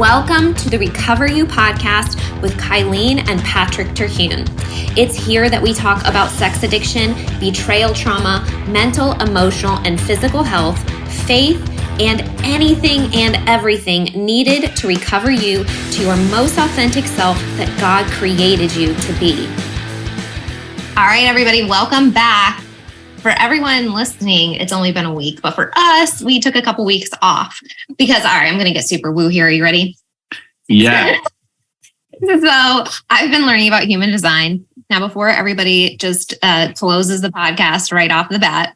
Welcome to the Recover You podcast with Kylene and Patrick. It's here that we talk about sex addiction, betrayal trauma, mental, emotional, and physical health, faith, and anything and everything needed to recover you to your most authentic self that God created you to be. All right, everybody, welcome back. For everyone listening, it's only been a week, but for us, we took a couple weeks off because, all right, I'm going to get super woo here. Are you ready? Yeah. So I've been learning about human design. Now, before everybody just closes the podcast right off the bat,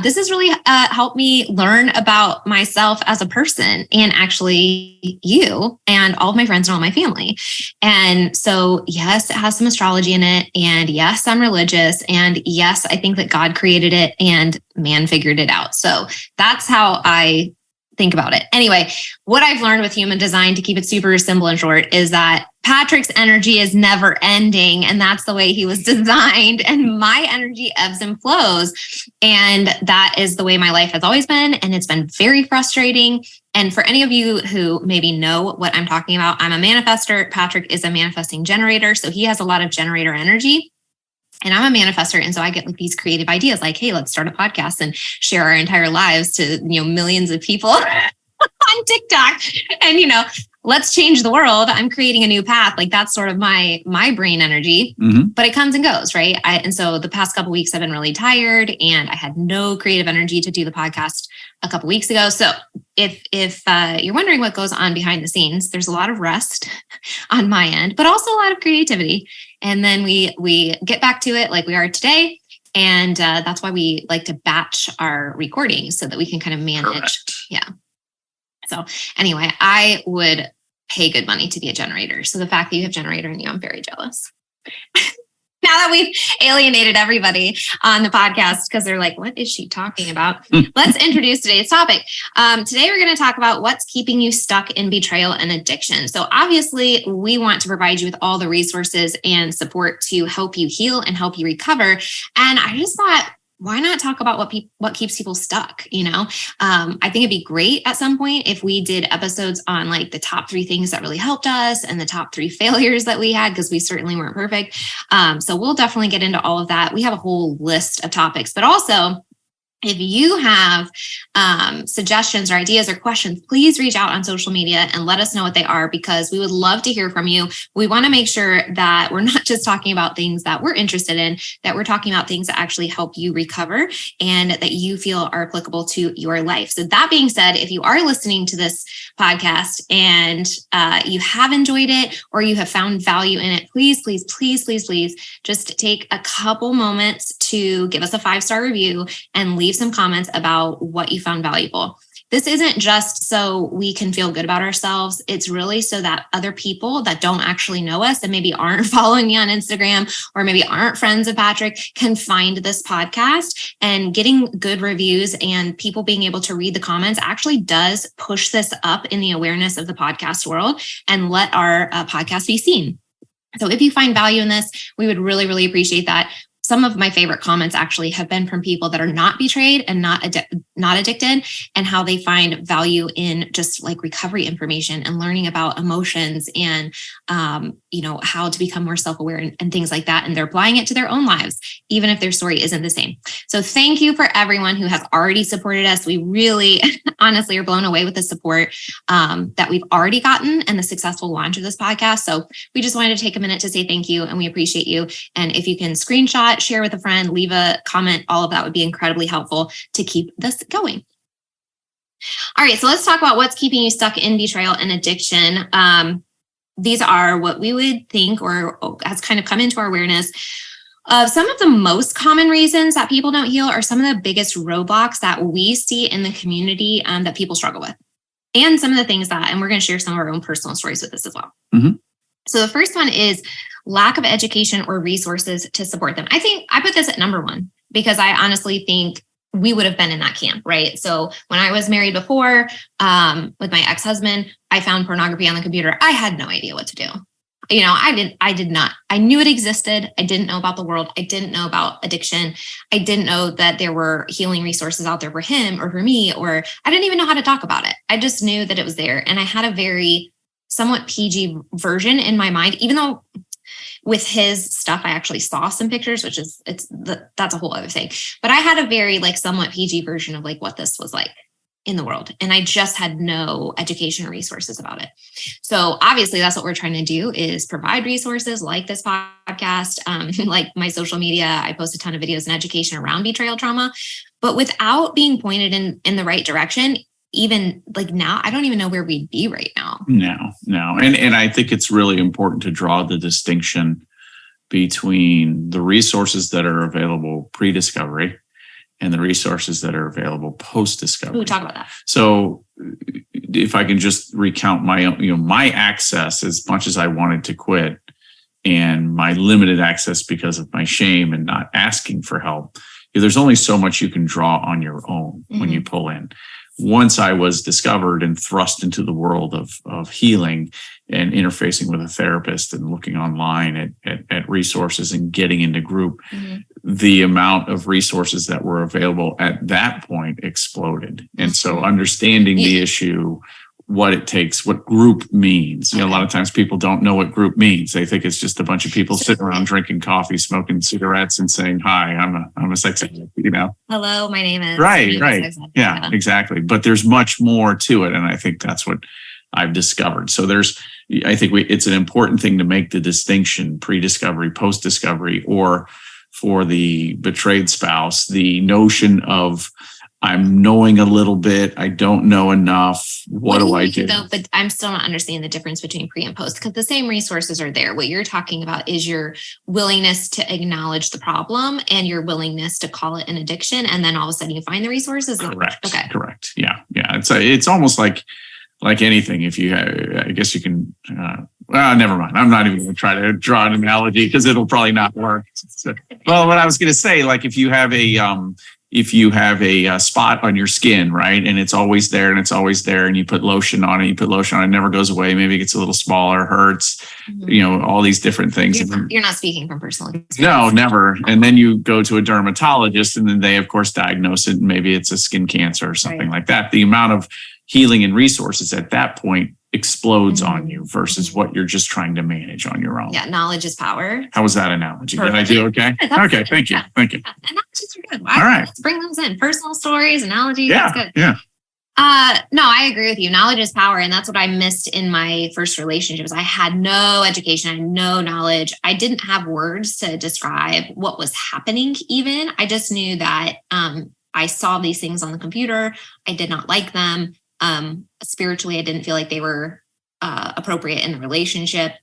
this has really helped me learn about myself as a person and actually you and all of my friends and all my family. And so, yes, it has some astrology in it. And yes, I'm religious. And yes, I think that God created it and man figured it out. So that's how I think about it. Anyway, what I've learned with human design, to keep it super simple and short, is that Patrick's energy is never ending. And that's the way he was designed. And my energy ebbs and flows. And that is the way my life has always been. And it's been very frustrating. And for any of you who maybe know what I'm talking about, I'm a manifester. Patrick is a manifesting generator. So he has a lot of generator energy. And I'm a manifester. And so I get like these creative ideas like, hey, let's start a podcast and share our entire lives to, millions of people on TikTok. And, let's change the world. I'm creating a new path. Like that's sort of my brain energy, but it comes and goes, right? And so the past couple of weeks I've been really tired and I had no creative energy to do the podcast a couple of weeks ago. So if you're wondering what goes on behind the scenes, there's a lot of rest on my end, but also a lot of creativity. And then we get back to it like we are today. And that's why we like to batch our recordings so that we can kind of manage. Correct. Yeah. So anyway, I would pay good money to be a generator. So the fact that you have generator in you, I'm very jealous. Now that we've alienated everybody on the podcast because they're like, what is she talking about? Let's introduce today's topic. Today, we're going to talk about what's keeping you stuck in betrayal and addiction. So obviously, we want to provide you with all the resources and support to help you heal and help you recover. And I just thought, why not talk about what keeps people stuck? I think it'd be great at some point if we did episodes on like the top 3 things that really helped us and the top 3 failures that we had, because we certainly weren't perfect. So we'll definitely get into all of that. We have a whole list of topics, but also if you have suggestions or ideas or questions, please reach out on social media and let us know what they are, because we would love to hear from you. We want to make sure that we're not just talking about things that we're interested in, that we're talking about things that actually help you recover and that you feel are applicable to your life. So that being said, if you are listening to this podcast and you have enjoyed it or you have found value in it, please just take a couple moments to give us a 5-star review and leave some comments about what you found valuable. This isn't just so we can feel good about ourselves. It's really so that other people that don't actually know us and maybe aren't following me on Instagram or maybe aren't friends of Patrick can find this podcast. And getting good reviews and people being able to read the comments actually does push this up in the awareness of the podcast world and let our podcast be seen. So if you find value in this, we would really, really appreciate that. Some of my favorite comments actually have been from people that are not betrayed and not addicted, and how they find value in just like recovery information and learning about emotions and, how to become more self-aware and things like that. And they're applying it to their own lives, even if their story isn't the same. So thank you for everyone who has already supported us. We really, honestly, are blown away with the support that we've already gotten and the successful launch of this podcast. So we just wanted to take a minute to say thank you and we appreciate you. And if you can screenshot, share with a friend, leave a comment, all of that would be incredibly helpful to keep this going. All right, so let's talk about what's keeping you stuck in betrayal and addiction. These are what we would think or has kind of come into our awareness of some of the most common reasons that people don't heal, are some of the biggest roadblocks that we see in the community that people struggle with. And some of the things that, and we're going to share some of our own personal stories with this as well. So the first one is lack of education or resources to support them. I think I put this at number 1 because I honestly think we would have been in that camp, right? So when I was married before with my ex-husband, I found pornography on the computer. I had no idea what to do. I knew it existed. I didn't know about the world. I didn't know about addiction. I didn't know that there were healing resources out there for him or for me, or I didn't even know how to talk about it. I just knew that it was there. And I had a very somewhat PG version in my mind, even though with his stuff, I actually saw some pictures, which is, that's a whole other thing. But I had a very like somewhat PG version of like what this was like in the world. And I just had no education or resources about it. So obviously that's what we're trying to do, is provide resources like this podcast, like my social media. I post a ton of videos and education around betrayal trauma, but without being pointed in the right direction, even like now, I don't even know where we'd be right now. No. And I think it's really important to draw the distinction between the resources that are available pre-discovery and the resources that are available post-discovery. We'll talk about that. So if I can just recount my access, as much as I wanted to quit, and my limited access because of my shame and not asking for help, there's only so much you can draw on your own when you pull in. Once I was discovered and thrust into the world of healing and interfacing with a therapist and looking online at resources and getting into group, the amount of resources that were available at that point exploded. And so understanding the issue, what it takes, what group means. A lot of times people don't know what group means. They think it's just a bunch of people sitting around drinking coffee, smoking cigarettes, and saying, "Hi, I'm a sex addict." Hello, my name is. Right. Yeah, exactly. But there's much more to it, and I think that's what I've discovered. So it's an important thing to make the distinction pre-discovery, post-discovery, or for the betrayed spouse, the notion of, I'm knowing a little bit, I don't know enough. What do I do? Though, but I'm still not understanding the difference between pre and post, because the same resources are there. What you're talking about is your willingness to acknowledge the problem and your willingness to call it an addiction. And then all of a sudden you find the resources. Correct. Okay. Correct. Yeah. It's almost like anything. If you, I guess you can, never mind. I'm not even going to try to draw an analogy because it'll probably not work. Well, what I was going to say, like if you have a spot on your skin, right, and it's always there and you put lotion on it, it never goes away. Maybe it gets a little smaller, hurts, all these different things. You're not speaking from personal experience. No, never. And then you go to a dermatologist and then they of course diagnose it. And maybe it's a skin cancer or something like that. The amount of healing and resources at that point explodes on you versus what you're just trying to manage on your own. Yeah, knowledge is power. How was that analogy? Perfect. Did I do okay? Okay, thank you. Thank you. Analogies are good. All right. Let's bring those in. Personal stories, analogies. Yeah, that's good. Yeah. No, I agree with you. Knowledge is power. And that's what I missed in my first relationships. I had no education. I had no knowledge. I didn't have words to describe what was happening even. I just knew that I saw these things on the computer. I did not like them. Spiritually, I didn't feel like they were appropriate in the relationship.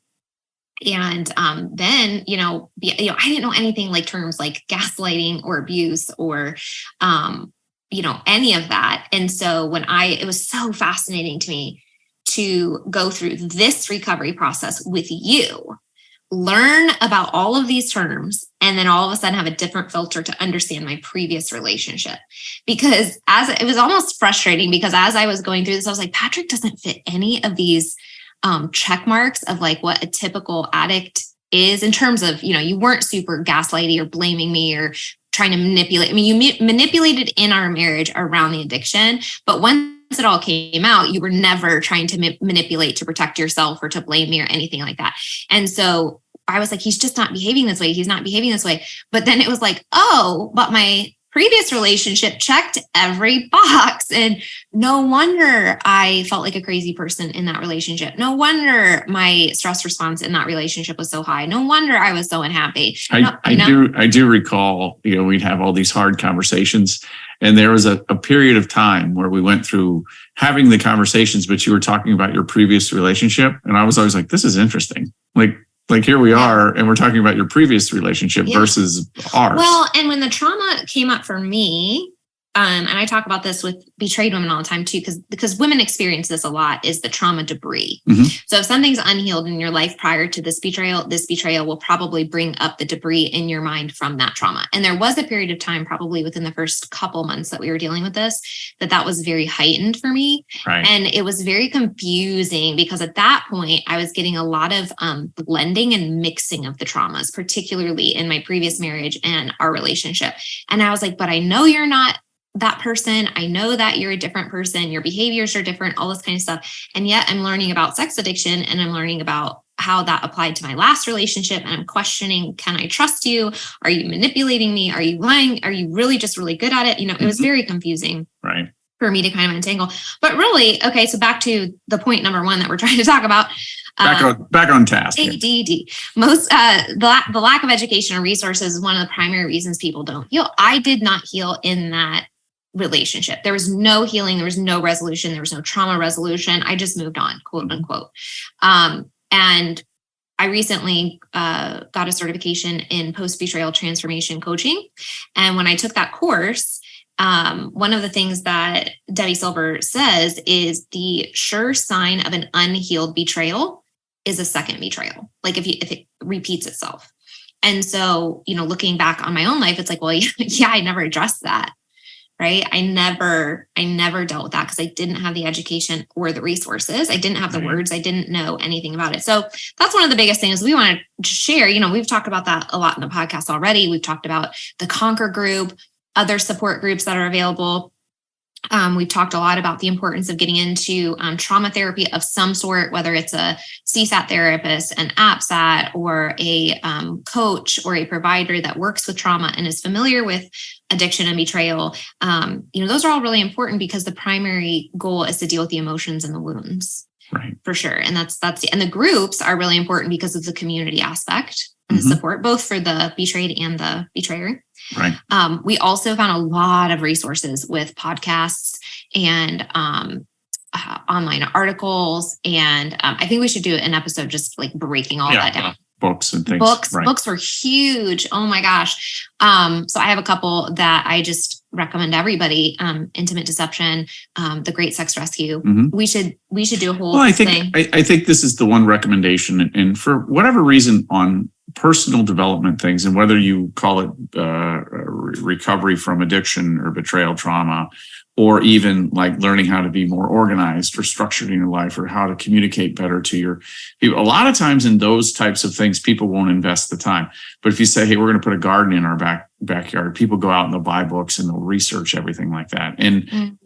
And then, I didn't know anything like terms like gaslighting or abuse or, any of that. And so it was so fascinating to me to go through this recovery process with you, learn about all of these terms, and then all of a sudden have a different filter to understand my previous relationship. Because it was almost frustrating because as I was going through this, I was like, Patrick doesn't fit any of these check marks of like what a typical addict is in terms of, you weren't super gaslighty or blaming me or trying to manipulate. I mean, you manipulated in our marriage around the addiction, but once it all came out, you were never trying to manipulate to protect yourself or to blame me or anything like that. And so I was like, he's just not behaving this way. He's not behaving this way. But then it was like, oh, but my previous relationship checked every box. And no wonder I felt like a crazy person in that relationship. No wonder my stress response in that relationship was so high. No wonder I was so unhappy. I do recall, we'd have all these hard conversations. And there was a period of time where we went through having the conversations, but you were talking about your previous relationship. And I was always like, this is interesting. Like here we are, and we're talking about your previous relationship versus ours. Well, and when the trauma came up for me, and I talk about this with betrayed women all the time too, because women experience this a lot, is the trauma debris. So if something's unhealed in your life prior to this betrayal will probably bring up the debris in your mind from that trauma. And there was a period of time, probably within the first couple months that we were dealing with this, that was very heightened for me. Right. And it was very confusing because at that point I was getting a lot of blending and mixing of the traumas, particularly in my previous marriage and our relationship. And I was like, but I know you're not that person. I know that you're a different person. Your behaviors are different, all this kind of stuff. And yet I'm learning about sex addiction and I'm learning about how that applied to my last relationship. And I'm questioning, can I trust you? Are you manipulating me? Are you lying? Are you really just really good at it? It was very confusing. Right. For me to kind of untangle. But really, okay, so back to the point number one that we're trying to talk about. Back on task. ADD. Most the lack of education or resources is one of the primary reasons people don't heal. I did not heal in that relationship. There was no healing. There was no resolution. There was no trauma resolution. I just moved on, quote unquote. And I recently got a certification in post-betrayal transformation coaching. And when I took that course, one of the things that Debbie Silver says is the sure sign of an unhealed betrayal is a second betrayal. Like if it repeats itself. And so, looking back on my own life, it's like, well, yeah, I never addressed that. Right. I never dealt with that because I didn't have the education or the resources. I didn't have the words. I didn't know anything about it. So that's one of the biggest things we want to share. We've talked about that a lot in the podcast already. We've talked about the Conquer group, other support groups that are available. We've talked a lot about the importance of getting into trauma therapy of some sort, whether it's a CSAT therapist, an APSAT, or a coach or a provider that works with trauma and is familiar with addiction and betrayal. Those are all really important because the primary goal is to deal with the emotions and the wounds. Right. For sure. And and the groups are really important because of the community aspect and the support, both for the betrayed and the betrayer. Right. We also found a lot of resources with podcasts and online articles. And I think we should do an episode just like breaking all that down. Books and things. Books were huge. Oh my gosh. So I have a couple that I just recommend everybody. Intimate Deception, The Great Sex Rescue. We should do a whole thing. I think this is the one recommendation. And for whatever reason on personal development things, and whether you call it recovery from addiction or betrayal trauma, or even like learning how to be more organized or structured in your life, or how to communicate better to your people. A lot of times in those types of things, people won't invest the time. But if you say, hey, we're going to put a garden in our backyard, people go out and they'll buy books and they'll research everything like that. And,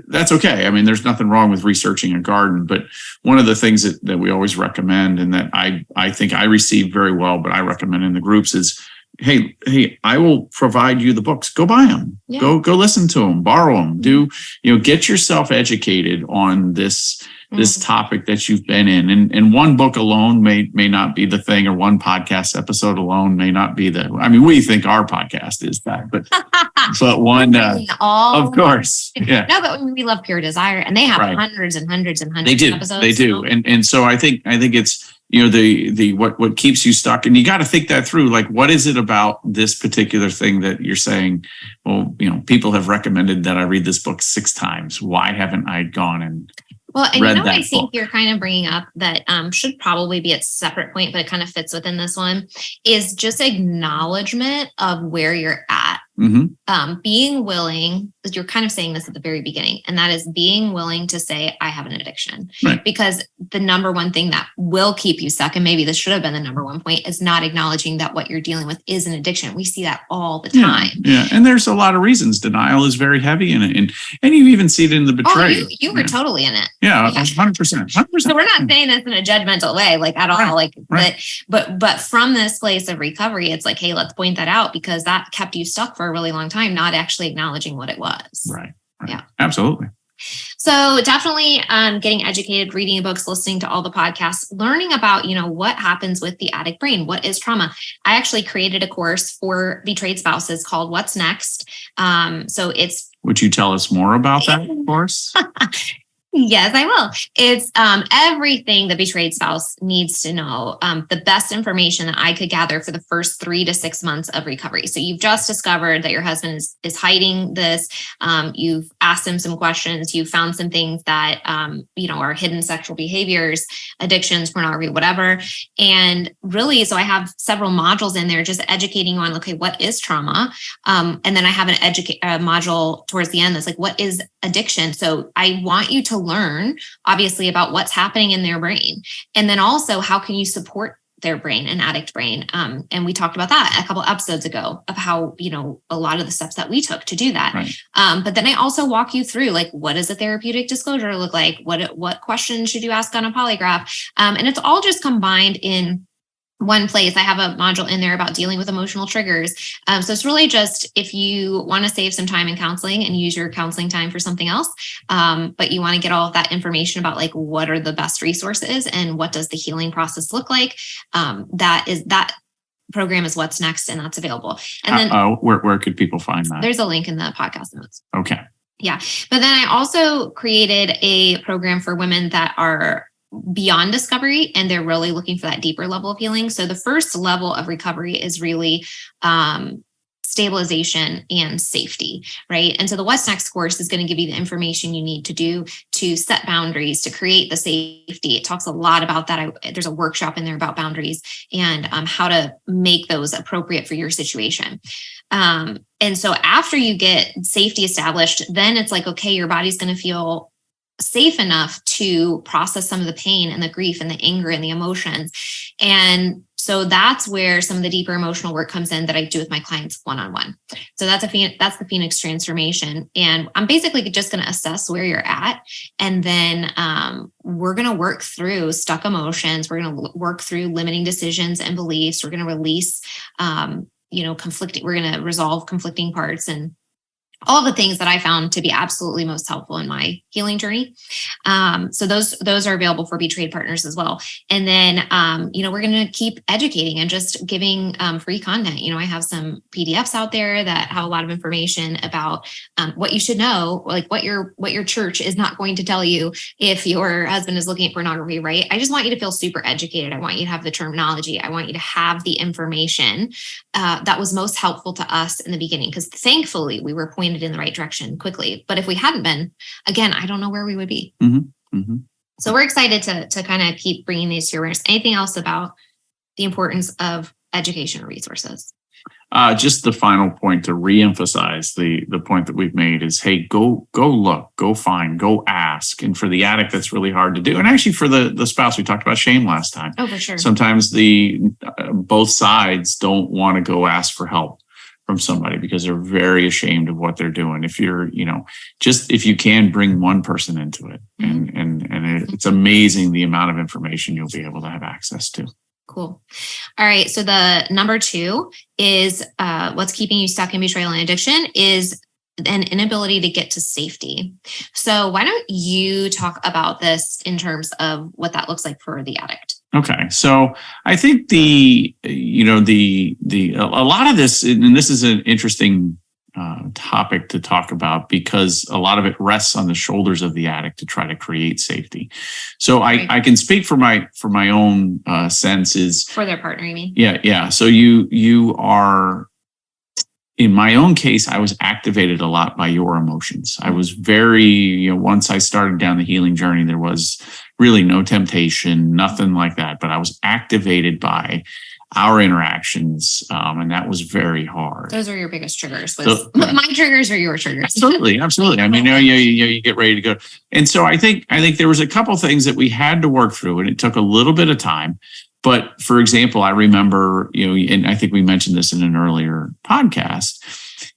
that's okay. I mean, there's nothing wrong with researching a garden, but one of the things that we always recommend, and that I think I receive very well, but I recommend in the groups is, hey, I will provide you the books. Go buy them. Yeah. Go listen to them. Borrow them. Get yourself educated on this topic that you've been in. And one book alone may not be the thing, or one podcast episode alone may not be we think our podcast is that, but one, of course. Yeah. No, but we love Pure Desire, and they have hundreds and hundreds and hundreds of episodes. They do. And so I think it's, the what keeps you stuck, and you got to think that through. Like, what is it about this particular thing that you're saying, well, people have recommended that I read this book 6 times. Why haven't I gone and read that I think book? You're kind of bringing up that should probably be a separate point, but it kind of fits within this one, is just acknowledgement of where you're at. Being willing, you're kind of saying this at the very beginning, and that is being willing to say, I have an addiction. Right. Because the number one thing that will keep you stuck, and maybe this should have been the number one point, is not acknowledging that what you're dealing with is an addiction. We see that all the time. Yeah. And there's a lot of reasons. Denial is very heavy in it. And you even see it in the betrayal. Oh, you were totally in it. Yeah, 100%. So we're not saying this in a judgmental way, like at all. But from this place of recovery, it's like, hey, let's point that out, because that kept you stuck for a really long time, not actually acknowledging what it was. Right. Yeah, absolutely. So definitely getting educated, reading books, listening to all the podcasts, learning about, what happens with the addict brain. What is trauma? I actually created a course for betrayed spouses called What's Next. Would you tell us more about that course? Yes, I will. It's everything the betrayed spouse needs to know, the best information that I could gather for the first 3 to 6 months of recovery. So you've just discovered that your husband is hiding this. You've asked him some questions. You've found some things that, are hidden sexual behaviors, addictions, pornography, whatever. And really, so I have several modules in there just educating you on, okay, what is trauma? And then I have a module towards the end that's like, what is addiction? So I want you to learn, obviously, about what's happening in their brain. And then also, how can you support their brain, an addict brain. And we talked about that a couple episodes ago of how, a lot of the steps that we took to do that. Right. But then I also walk you through, like, what does a therapeutic disclosure look like? What questions should you ask on a polygraph? And it's all just combined in one place. I have a module in there about dealing with emotional triggers. So it's really just, if you want to save some time in counseling and use your counseling time for something else, but you want to get all of that information about, like, what are the best resources and what does the healing process look like, that program is What's Next, and that's available. And then where could people find that? There's a link in the podcast notes. Okay. Yeah. But then I also created a program for women that are beyond discovery and they're really looking for that deeper level of healing. So the first level of recovery is really stabilization and safety, right? And so the What's Next course is going to give you the information you need to do to set boundaries, to create the safety. It talks a lot about that. There's a workshop in there about boundaries and how to make those appropriate for your situation. And so after you get safety established, then it's like, okay, your body's going to feel safe enough to process some of the pain and the grief and the anger and the emotions. And so that's where some of the deeper emotional work comes in that I do with my clients one-on-one. So that's the Phoenix transformation. And I'm basically just going to assess where you're at. And then we're going to work through stuck emotions. We're going to work through limiting decisions and beliefs. We're going to release, conflicting. We're going to resolve conflicting parts and all the things that I found to be absolutely most helpful in my healing journey. So those are available for Betrayed partners as well. And then, we're going to keep educating and just giving free content. I have some PDFs out there that have a lot of information about what you should know, like what your church is not going to tell you if your husband is looking at pornography, right? I just want you to feel super educated. I want you to have the terminology. I want you to have the information that was most helpful to us in the beginning, because thankfully we were pointed in the right direction quickly. But if we hadn't been, again, I don't know where we would be. Mm-hmm. Mm-hmm. So we're excited to kind of keep bringing these to your awareness. Anything else about the importance of education resources? Just the final point to reemphasize the point that we've made is, hey, go look, go find, go ask. And for the addict, that's really hard to do. And actually for the spouse, we talked about shame last time. Oh, for sure. Sometimes both sides don't want to go ask for help from somebody because they're very ashamed of what they're doing. If you're, just if you can bring one person into it, mm-hmm. and it's amazing the amount of information you'll be able to have access to. Cool. All right. So the number 2 is what's keeping you stuck in betrayal and addiction is an inability to get to safety. So why don't you talk about this in terms of what that looks like for the addict? Okay. So I think a lot of this, and this is an interesting topic to talk about because a lot of it rests on the shoulders of the addict to try to create safety. So I can speak for my own senses. For their partner, you mean? Yeah. So you are, in my own case, I was activated a lot by your emotions. I was very, once I started down the healing journey, there was really no temptation, nothing like that. But I was activated by our interactions, and that was very hard. Those are your biggest triggers. My triggers are your triggers. Absolutely. I mean, you get ready to go, and so I think there was a couple things that we had to work through, and it took a little bit of time. But for example, I remember, and I think we mentioned this in an earlier podcast,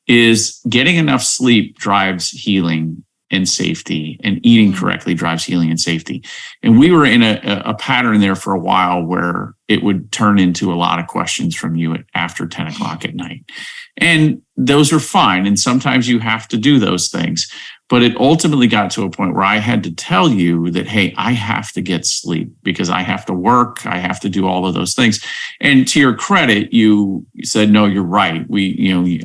is getting enough sleep drives healing and safety, and eating correctly drives healing and safety. And we were in a pattern there for a while where it would turn into a lot of questions from you after 10 o'clock at night. And those are fine. And sometimes you have to do those things. But it ultimately got to a point where I had to tell you that, hey, I have to get sleep because I have to work. I have to do all of those things. And to your credit, you said, no, you're right.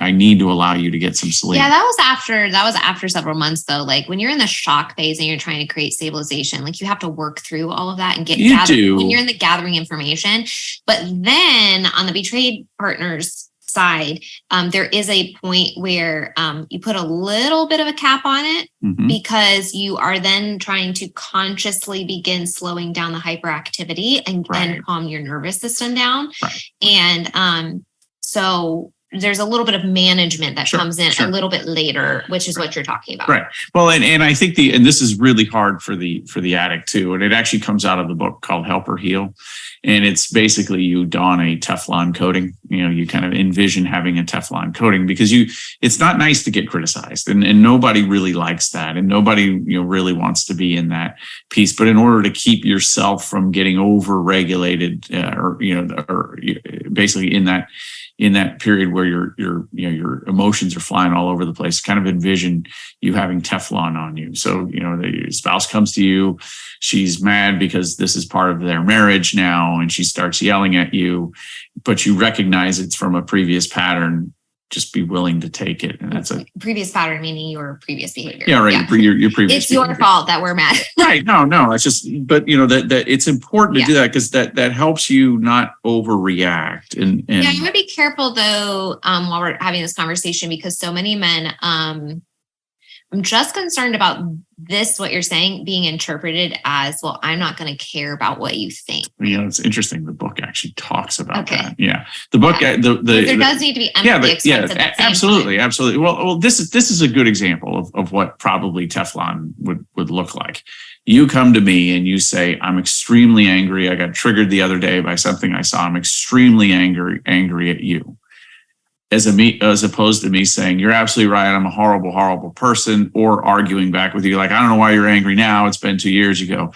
I need to allow you to get some sleep. Yeah, that was after several months though. Like when you're in the shock phase and you're trying to create stabilization, like you have to work through all of that and when you're in the gathering information. But then on the betrayed partners side, there is a point where you put a little bit of a cap on it because you are then trying to consciously begin slowing down the hyperactivity and calm your nervous system down. Right. And so there's a little bit of management that comes in sure. a little bit later, which is what you're talking about. Right. Well, and I think and this is really hard for the addict too. And it actually comes out of the book called Help or Heal. And it's basically you don a Teflon coating. You kind of envision having a Teflon coating because it's not nice to get criticized, and nobody really likes that, and nobody really wants to be in that piece. But in order to keep yourself from getting over-regulated, or basically in that period where your emotions are flying all over the place, kind of envision you having Teflon on you. So, the spouse comes to you, she's mad because this is part of their marriage now, and she starts yelling at you, but you recognize it's from a previous pattern. Just be willing to take it. And that's a previous pattern, meaning your previous behavior. Yeah, right. Yeah. Your previous It's behavior. Your fault that we're mad. Right. No, it's just, but that it's important to do that because that helps you not overreact. And yeah, you want to be careful though, while we're having this conversation, because so many men, I'm just concerned about this, what you're saying, being interpreted as, well, I'm not going to care about what you think. It's interesting. The book actually talks about that. Yeah. The book, there does need to be empathy. Absolutely. Absolutely. Well, this is a good example of what probably Teflon would look like. You come to me and you say, I'm extremely angry. I got triggered the other day by something I saw. I'm extremely angry at you. As opposed to me saying, you're absolutely right, I'm a horrible, horrible person, or arguing back with you like, I don't know why you're angry now. It's been 2 years ago.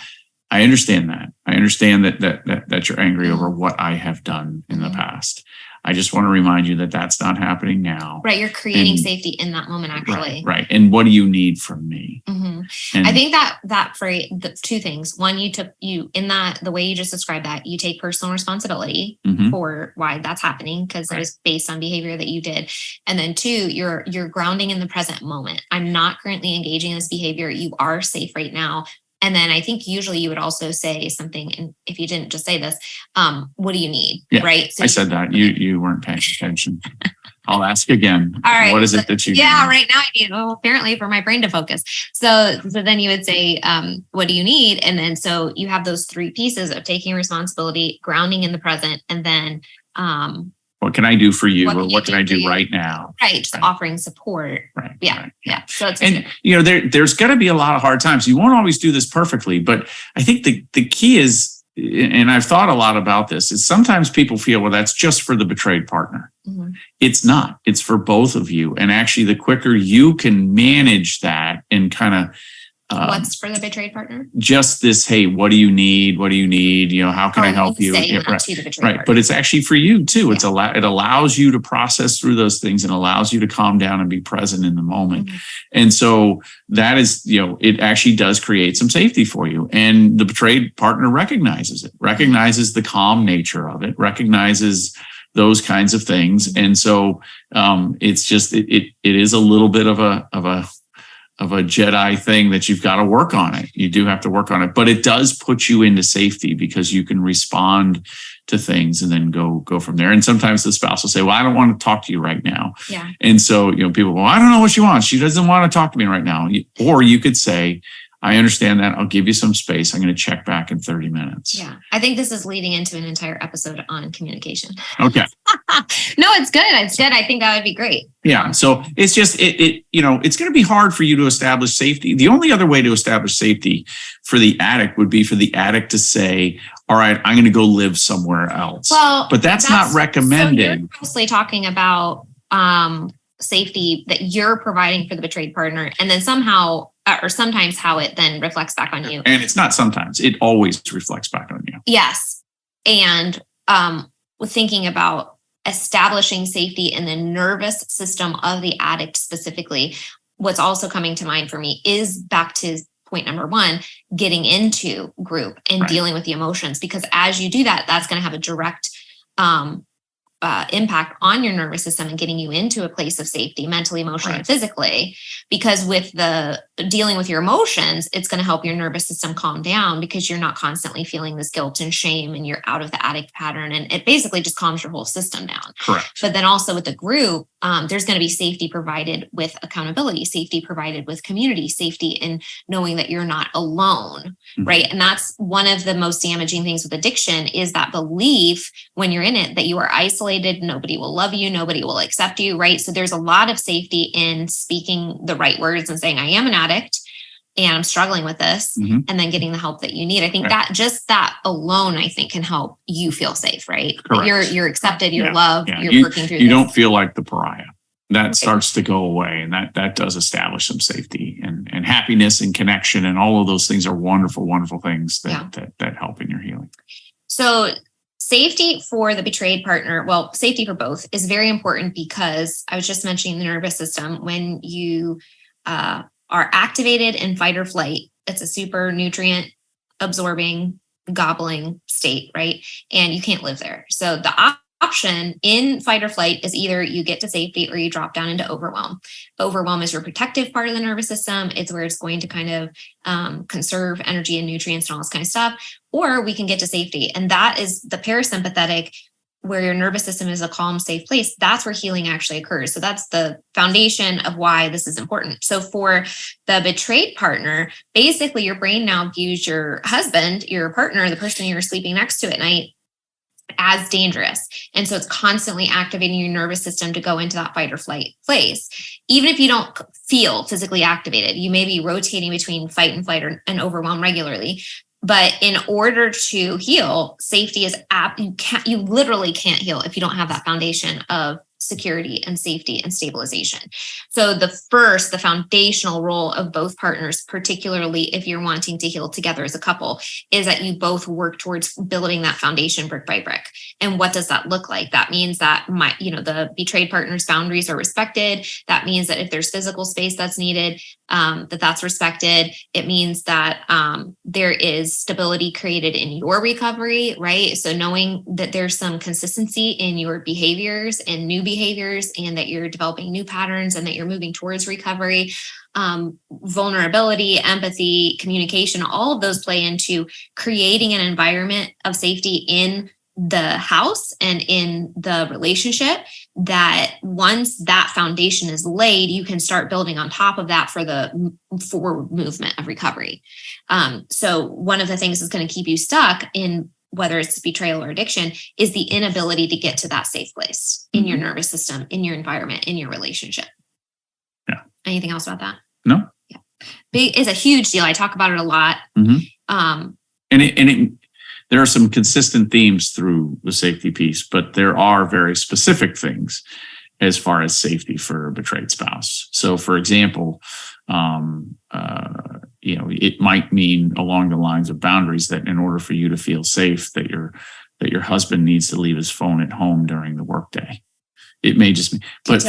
I understand that. I understand that you're angry over what I have done in the past. I just want to remind you that that's not happening now. Right. You're creating safety in that moment, actually. Right. And what do you need from me? And I think that phrase, the two things. One, the way you just described that, you take personal responsibility for why that's happening, because it was based on behavior that you did. And then two, you're grounding in the present moment. I'm not currently engaging in this behavior. You are safe right now. And then I think usually you would also say something, and if you didn't just say this, what do you need? Yeah, right. So I said that. You weren't paying attention. I'll ask again. All right. What is it that you need? Yeah, right now I need, apparently for my brain to focus. So then you would say, what do you need? And then so you have those three pieces of taking responsibility, grounding in the present, and then what can I do for you? What can I do right now? Right. Just offering support. Right. Yeah. Right. Yeah. So there's going to be a lot of hard times. You won't always do this perfectly, but I think the key is, and I've thought a lot about this, is sometimes people feel, well, that's just for the betrayed partner. It's not. It's for both of you. And actually, the quicker you can manage that and kind of what's for the betrayed partner? Just this, hey, what do you need? What do you need? How can I help you? Right. But it's actually for you too. It allows you to process through those things and allows you to calm down and be present in the moment. And so that is, it actually does create some safety for you. And the betrayed partner recognizes it, recognizes the calm nature of it, recognizes those kinds of things. And so it's just, it is a little bit of a Jedi thing that you've got to work on it. You do have to work on it, but it does put you into safety because you can respond to things and then go from there. And sometimes the spouse will say, well, I don't want to talk to you right now. Yeah. And so, people go, well, I don't know what she wants. She doesn't want to talk to me right now. Or you could say, I understand that. I'll give you some space. I'm going to check back in 30 minutes. Yeah. I think this is leading into an entire episode on communication. Okay. No, it's good. It's good. I think that would be great. Yeah. So it's just, it's going to be hard for you to establish safety. The only other way to establish safety for the addict would be for the addict to say, all right, I'm going to go live somewhere else. Well, but that's not recommended. So you're mostly talking about safety that you're providing for the betrayed partner, and then somehow or sometimes how it then reflects back on you. And it's not sometimes, it always reflects back on you. Yes. And thinking about establishing safety in the nervous system of the addict specifically, what's also coming to mind for me is back to point number one, getting into group and dealing with the emotions. Because as you do that, that's going to have a direct impact on your nervous system and getting you into a place of safety, mentally, emotionally, and physically. Because with the dealing with your emotions, it's going to help your nervous system calm down because you're not constantly feeling this guilt and shame and you're out of the addict pattern. And it basically just calms your whole system down. Correct. But then also with the group, there's going to be safety provided with accountability, safety provided with community, safety in knowing that you're not alone, right? And that's one of the most damaging things with addiction is that belief when you're in it that you are isolated isolated. Nobody will love you. Nobody will accept you, right? So there's a lot of safety in speaking the right words and saying, I am an addict and I'm struggling with this, and then getting the help that you need. I think that just that alone, I think, can help you feel safe, right? Correct. You're accepted, you're loved, you're working through You don't feel like the pariah. That starts to go away, and that does establish some safety and happiness and connection, and all of those things are wonderful, wonderful things that help in your healing. So safety for the betrayed partner, well, safety for both is very important, because I was just mentioning the nervous system. When you are activated in fight or flight, it's a super nutrient absorbing, gobbling state, right? And you can't live there. So the option in fight or flight is either you get to safety or you drop down into overwhelm. Overwhelm is your protective part of the nervous system. It's where it's going to kind of conserve energy and nutrients and all this kind of stuff. Or we can get to safety. And that is the parasympathetic, where your nervous system is a calm, safe place. That's where healing actually occurs. So that's the foundation of why this is important. So for the betrayed partner, basically your brain now views your husband, your partner, the person you're sleeping next to at night, as dangerous. And so it's constantly activating your nervous system to go into that fight or flight place. Even if you don't feel physically activated, you may be rotating between fight and flight and overwhelm regularly. But in order to heal, safety is you literally can't heal if you don't have that foundation of security and safety and stabilization. So the foundational role of both partners, particularly if you're wanting to heal together as a couple, is that you both work towards building that foundation brick by brick. And what does that look like? That means that the betrayed partner's boundaries are respected. That means that if there's physical space that's needed, that's respected. It means that there is stability created in your recovery, right? So knowing that there's some consistency in your behaviors and new behaviors, and that you're developing new patterns, and that you're moving towards recovery. Vulnerability, empathy, communication, all of those play into creating an environment of safety in the house and in the relationship, that once that foundation is laid, you can start building on top of that for the forward movement of recovery. So one of the things that's going to keep you stuck in, whether it's betrayal or addiction, is the inability to get to that safe place in your nervous system, in your environment, in your relationship. Yeah. Anything else about that? No. Yeah. It's a huge deal. I talk about it a lot. There are some consistent themes through the safety piece, but there are very specific things as far as safety for a betrayed spouse. So, for example, it might mean along the lines of boundaries that in order for you to feel safe, that your husband needs to leave his phone at home during the workday. It may just be, but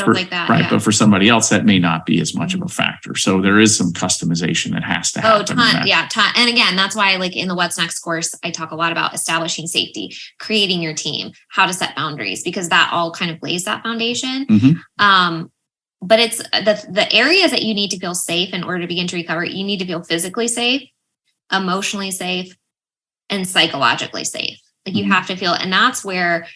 for somebody else, that may not be as much of a factor. So there is some customization that has to happen. Ton. And again, that's why, like in the What's Next course, I talk a lot about establishing safety, creating your team, how to set boundaries, because that all kind of lays that foundation. But it's the areas that you need to feel safe in order to begin to recover. You need to feel physically safe, emotionally safe, and psychologically safe. Like you have to feel, and that's where,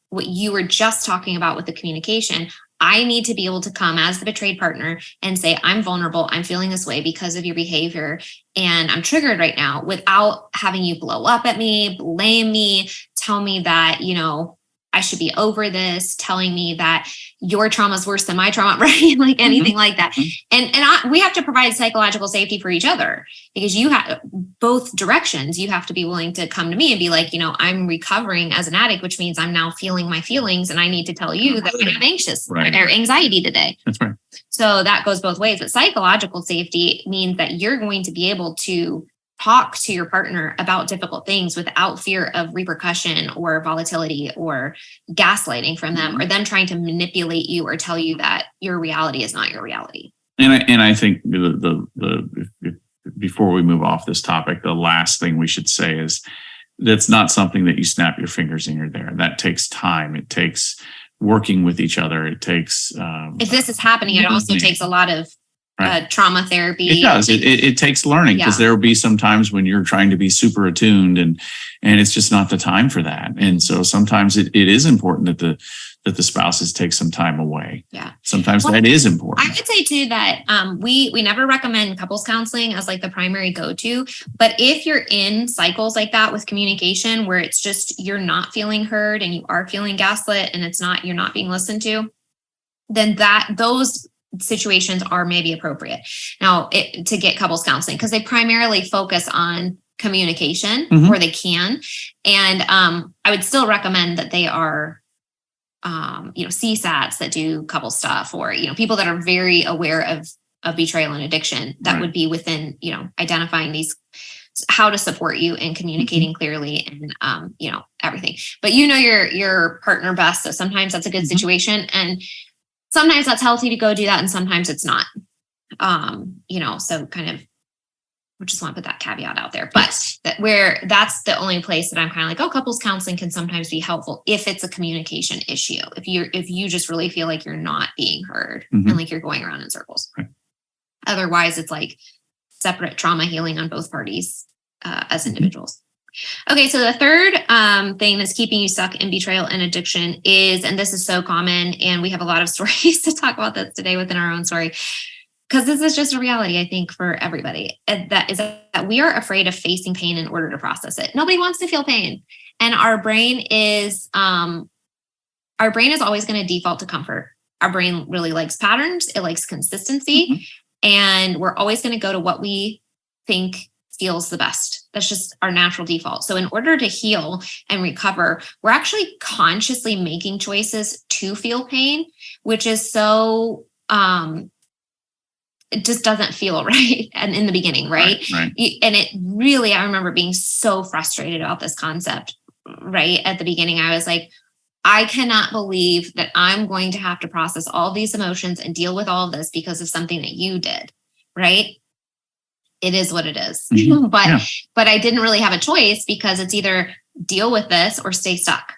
what you were just talking about with the communication. I need to be able to come as the betrayed partner and say, I'm vulnerable. I'm feeling this way because of your behavior, and I'm triggered right now, without having you blow up at me, blame me, tell me that, I should be over this, telling me that your trauma is worse than my trauma, right? Like anything like that. And we have to provide psychological safety for each other, because you have both directions. You have to be willing to come to me and be like, I'm recovering as an addict, which means I'm now feeling my feelings, and I need to tell you that I have anxious or anxiety today. That's right. So that goes both ways. But psychological safety means that you're going to be able to talk to your partner about difficult things without fear of repercussion or volatility or gaslighting from them, or them trying to manipulate you or tell you that your reality is not your reality. And I think before we move off this topic, the last thing we should say is that's not something that you snap your fingers and you're there. That takes time. It takes working with each other. It takes if this is happening, it also takes a lot of trauma therapy. It does. It takes learning, because there will be some times when you're trying to be super attuned and it's just not the time for that. And so sometimes it is important that that the spouses take some time away. Yeah. Sometimes that is important. I would say too that we never recommend couples counseling as like the primary go-to, but if you're in cycles like that with communication where it's just you're not feeling heard and you are feeling gaslit and you're not being listened to, then those situations are maybe appropriate now to get couples counseling, because they primarily focus on communication where they can. And I would still recommend that they are CSATs that do couple stuff, or people that are very aware of betrayal and addiction that would be within identifying these, how to support you in communicating clearly and everything. But your partner best, so sometimes that's a good situation, and sometimes that's healthy to go do that, and sometimes it's not. So kind of, we just want to put that caveat out there, but that's the only place that I'm kind of like, couples counseling can sometimes be helpful if it's a communication issue. If you just really feel like you're not being heard and like you're going around in circles. Right. Otherwise, it's like separate trauma healing on both parties as individuals. Okay, so the third thing that's keeping you stuck in betrayal and addiction is, and this is so common, and we have a lot of stories to talk about this today within our own story, because this is just a reality, I think, for everybody, that is that we are afraid of facing pain in order to process it. Nobody wants to feel pain. And our brain is always going to default to comfort. Our brain really likes patterns. It likes consistency. And we're always going to go to what we think feels the best. That's just our natural default. So in order to heal and recover, we're actually consciously making choices to feel pain, which is so... it just doesn't feel right. And in the beginning, right? Right. And it really, I remember being so frustrated about this concept, right? At the beginning, I was like, I cannot believe that I'm going to have to process all these emotions and deal with all of this because of something that you did, right? It is what it is. But I didn't really have a choice, because it's either deal with this or stay stuck,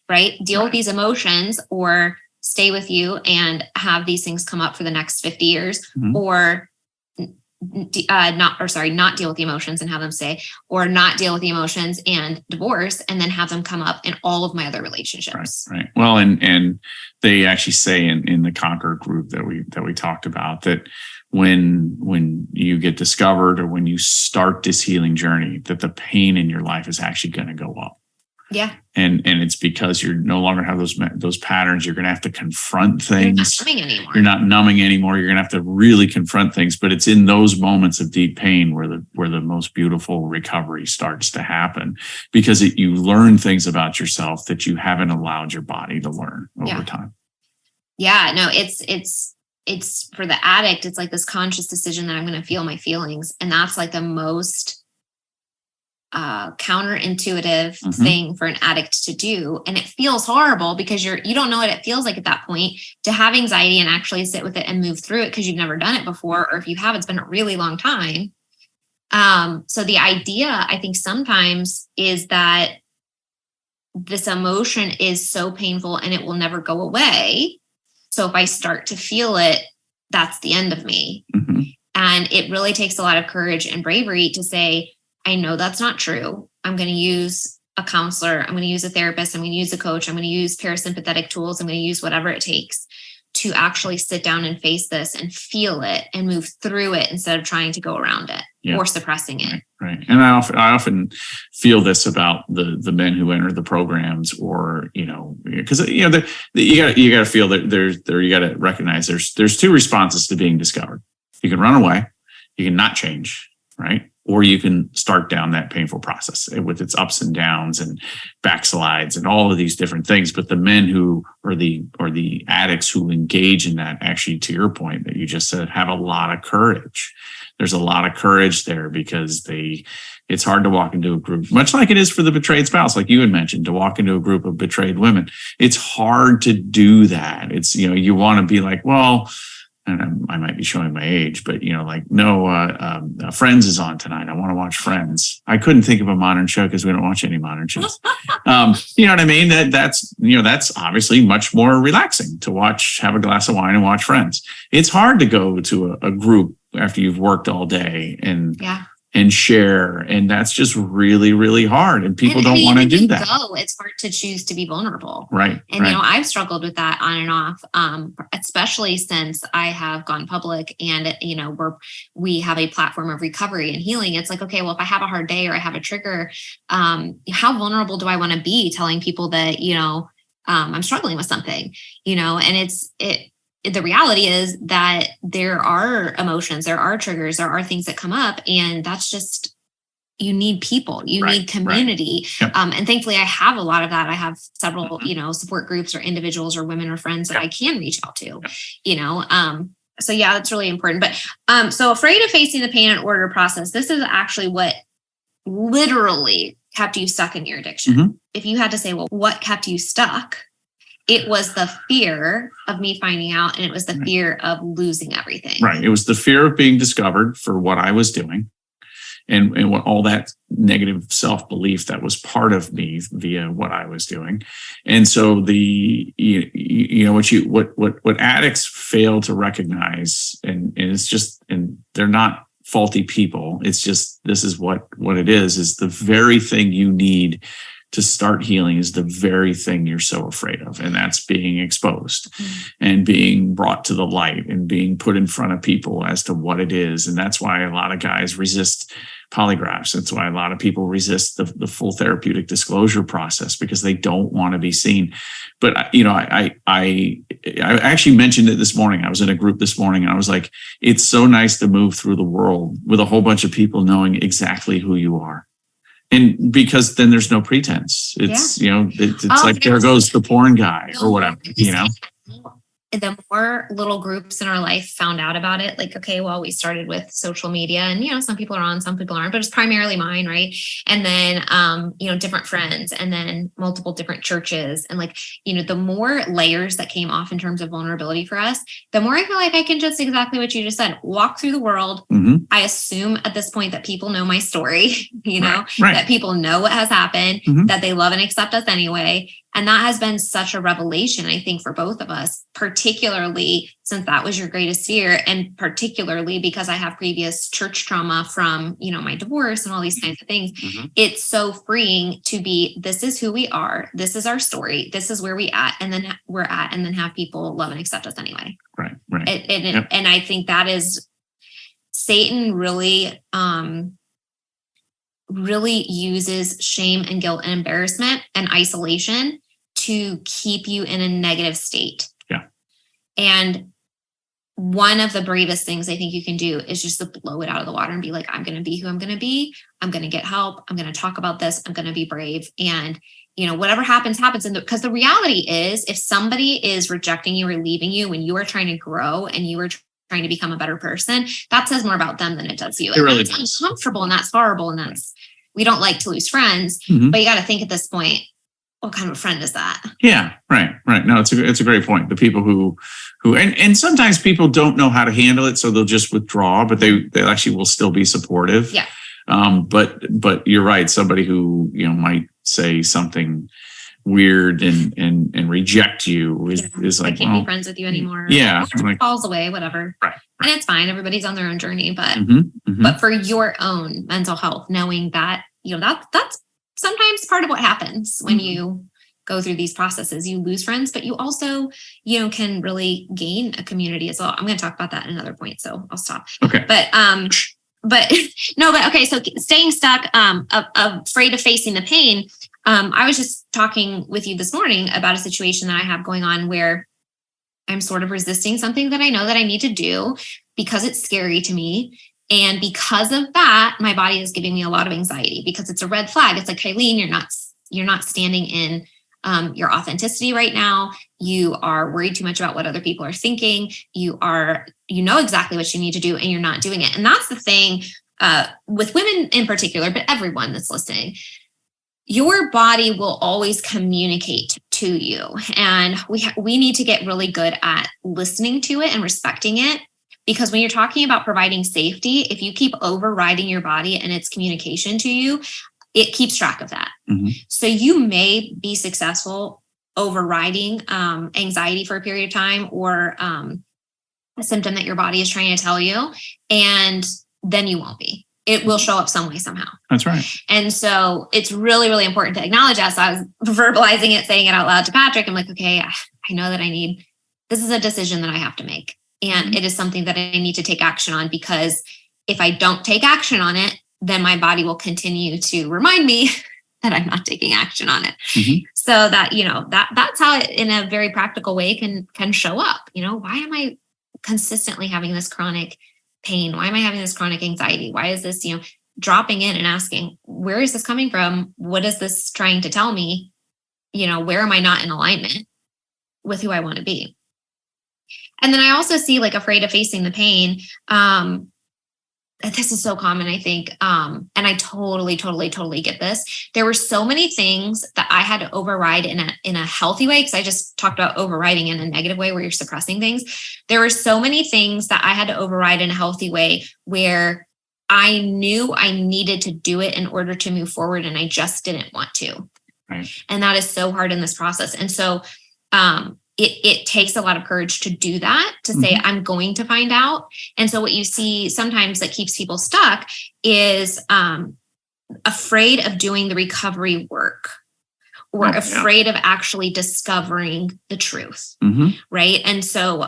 right? Deal with these emotions or stay with you and have these things come up for the next 50 years, or not deal with the emotions and have them stay, or not deal with the emotions and divorce and then have them come up in all of my other relationships. Right. Well, and they actually say in the Conquer group that we talked about, that when you get discovered or when you start this healing journey, that the pain in your life is actually going to go up. Yeah. And it's because you're no longer have those patterns. You're going to have to confront things. You're not numbing anymore. You're going to have to really confront things. But it's in those moments of deep pain where the most beautiful recovery starts to happen, because you learn things about yourself that you haven't allowed your body to learn over time. Yeah, no, it's for the addict. It's like this conscious decision that I'm going to feel my feelings. And that's like the most counterintuitive thing for an addict to do. And it feels horrible because you don't know what it feels like at that point to have anxiety and actually sit with it and move through it, because you've never done it before, or if you have, it's been a really long time. So the idea, I think, sometimes is that this emotion is so painful and it will never go away. So if I start to feel it, that's the end of me. And it really takes a lot of courage and bravery to say, I know that's not true. I'm going to use a counselor. I'm going to use a therapist. I'm going to use a coach. I'm going to use parasympathetic tools. I'm going to use whatever it takes to actually sit down and face this and feel it and move through it instead of trying to go around it or suppressing it. Right. And I often feel this about the men who enter the programs, or, because, you got to feel that you got to recognize there's two responses to being discovered. You can run away, you can not change, right? Or you can start down that painful process with its ups and downs and backslides and all of these different things. But the men who or the addicts who engage in that, actually, to your point that you just said, have a lot of courage. There's a lot of courage there, because it's hard to walk into a group, much like it is for the betrayed spouse, like you had mentioned, to walk into a group of betrayed women. It's hard to do that. It's, you want to be like, well, and I might be showing my age, but Friends is on tonight. I want to watch Friends. I couldn't think of a modern show because we don't watch any modern shows. You know what I mean? That's obviously much more relaxing to watch, have a glass of wine and watch Friends. It's hard to go to a group after you've worked all day and and share. And that's just really, really hard. And people don't want to do that. It's hard to choose to be vulnerable. Right. And, I've struggled with that on and off, especially since I have gone public and, we have a platform of recovery and healing. It's like, okay, well, if I have a hard day or I have a trigger, how vulnerable do I want to be telling people that, I'm struggling with something, and the reality is that there are emotions, there are triggers, there are things that come up, and that's just, you need people, you need community. Yep. And thankfully I have a lot of that. I have several, support groups or individuals or women or friends that I can reach out to, so yeah, that's really important. But, so afraid of facing the pain and order process. This is actually what literally kept you stuck in your addiction. Mm-hmm. If you had to say, well, what kept you stuck? It was the fear of me finding out, and it was the fear of losing everything. Right. It was the fear of being discovered for what I was doing, and what all that negative self-belief that was part of me via what I was doing. And so what addicts fail to recognize, and it's just, and they're not faulty people. It's just, this is what it is the very thing you need to start healing is the very thing you're so afraid of. And that's being exposed and being brought to the light and being put in front of people as to what it is. And that's why a lot of guys resist polygraphs. That's why a lot of people resist the full therapeutic disclosure process, because they don't want to be seen. But, I actually mentioned it this morning. I was in a group this morning and I was like, it's so nice to move through the world with a whole bunch of people knowing exactly who you are. And because then there's no pretense. It's, it's like, there goes the porn guy or whatever, The more little groups in our life found out about it, like, okay, well, we started with social media and, some people are on, some people aren't, but it's primarily mine. Right. And then, different friends, and then multiple different churches. And the more layers that came off in terms of vulnerability for us, the more I feel like I can just, exactly what you just said, walk through the world. Mm-hmm. I assume at this point that people know my story, Right. that people know what has happened, Mm-hmm. that they love and accept us anyway. And that has been such a revelation, I think, for both of us, particularly since that was your greatest fear, and particularly because I have previous church trauma from, my divorce and all these kinds of things. Mm-hmm. It's so freeing to be, this is who we are. This is our story. This is where we're at, and then have people love and accept us anyway. Right. And I think that is Satan really uses shame and guilt and embarrassment and isolation to keep you in a negative state. Yeah. And one of the bravest things I think you can do is just to blow it out of the water and be like, I'm going to be who I'm going to be. I'm going to get help. I'm going to talk about this. I'm going to be brave. And, whatever happens. Because the reality is, if somebody is rejecting you or leaving you when you are trying to grow and you are trying to become a better person, that says more about them than it does you. It really does. It's uncomfortable, and that's horrible. And that's, we don't like to lose friends, mm-hmm. but you got to think at this point, what kind of a friend is that? Yeah, right. No, it's a great point. The people who and sometimes people don't know how to handle it, so they'll just withdraw, but they actually will still be supportive. Yeah. But you're right. Somebody who, might say something weird and reject you is like, I can't be friends with you anymore. Yeah. Falls away, whatever. Right. And it's fine. Everybody's on their own journey, but, mm-hmm, mm-hmm. but for your own mental health, knowing that, that's sometimes part of what happens when mm-hmm. you go through these processes. You lose friends, but you also, can really gain a community as well. I'm going to talk about that in another point, so I'll stop. Okay. But okay. So staying stuck, afraid of facing the pain. I was just talking with you this morning about a situation that I have going on where I'm sort of resisting something that I know that I need to do because it's scary to me. And because of that, my body is giving me a lot of anxiety because it's a red flag. It's like, Kylene, you're not standing in your authenticity right now. You are worried too much about what other people are thinking. You know exactly what you need to do, and you're not doing it. And that's the thing with women in particular, but everyone that's listening. Your body will always communicate to you. And we need to get really good at listening to it and respecting it. Because when you're talking about providing safety, if you keep overriding your body and its communication to you, it keeps track of that. Mm-hmm. So you may be successful overriding anxiety for a period of time, or a symptom that your body is trying to tell you, and then you won't be. it will show up some way, somehow. That's right. And so it's really, really important to acknowledge that. So I was verbalizing it, saying it out loud to Patrick. I'm like, okay, I know that this is a decision that I have to make. And it is something that I need to take action on, because if I don't take action on it, then my body will continue to remind me that I'm not taking action on it. So that, that's how it in a very practical way can show up. Why am I consistently having this chronic pain? Why am I having this chronic anxiety? Why is this, dropping in and asking, where is this coming from? What is this trying to tell me? Where am I not in alignment with who I want to be? And then I also see, like, afraid of facing the pain. This is so common, I think. And I totally get this. There were so many things that I had to override in a healthy way, because I just talked about overriding in a negative way where you're suppressing things. There were so many things that I had to override in a healthy way where I knew I needed to do it in order to move forward, and I just didn't want to. Right. And that is so hard in this process. And so it takes a lot of courage to do that, to say, I'm going to find out. And so what you see sometimes that keeps people stuck is afraid of doing the recovery work, or afraid of actually discovering the truth. Right. And so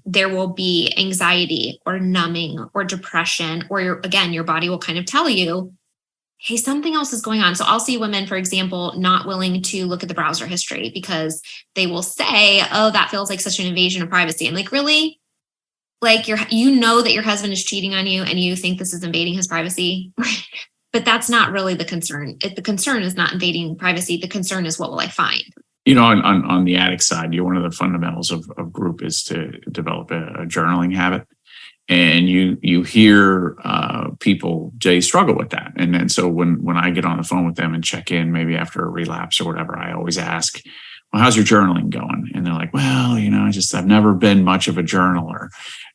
there will be anxiety or numbing or depression, or your body will kind of tell you, hey, something else is going on. So I'll see women, for example, not willing to look at the browser history because they will say, oh, that feels like such an invasion of privacy. I'm like, really? Like, that your husband is cheating on you and you think this is invading his privacy? But that's not really the concern. The concern is not invading privacy. The concern is, what will I find? On the addict side, one of the fundamentals of group is to develop a journaling habit. And you hear people, they struggle with that. And so when I get on the phone with them and check in, maybe after a relapse or whatever, I always ask, well, how's your journaling going? And they're like, well, I've never been much of a journaler,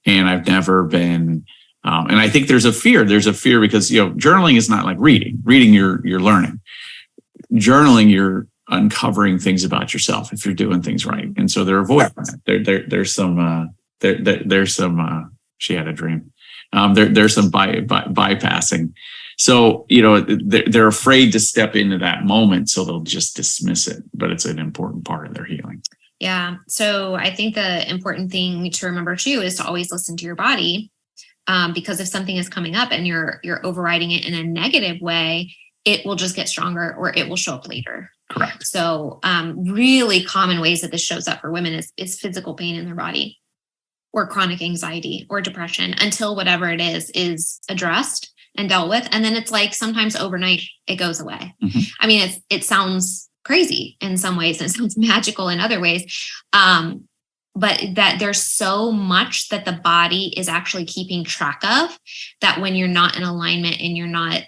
and I've never been, and I think there's a fear because, journaling is not like reading. Reading, you're learning. Journaling, you're uncovering things about yourself if you're doing things right. And so they're avoiding that. There's some, she had a dream. There's some bypassing. So, they're afraid to step into that moment, so they'll just dismiss it. But it's an important part of their healing. Yeah. So I think the important thing to remember too is to always listen to your body, because if something is coming up and you're overriding it in a negative way, it will just get stronger, or it will show up later. Correct. So really common ways that this shows up for women is physical pain in their body, or chronic anxiety or depression, until whatever it is addressed and dealt with. And then it's like sometimes overnight it goes away. I mean, it sounds crazy in some ways, and it sounds magical in other ways. But that there's so much that the body is actually keeping track of, that when you're not in alignment and you're not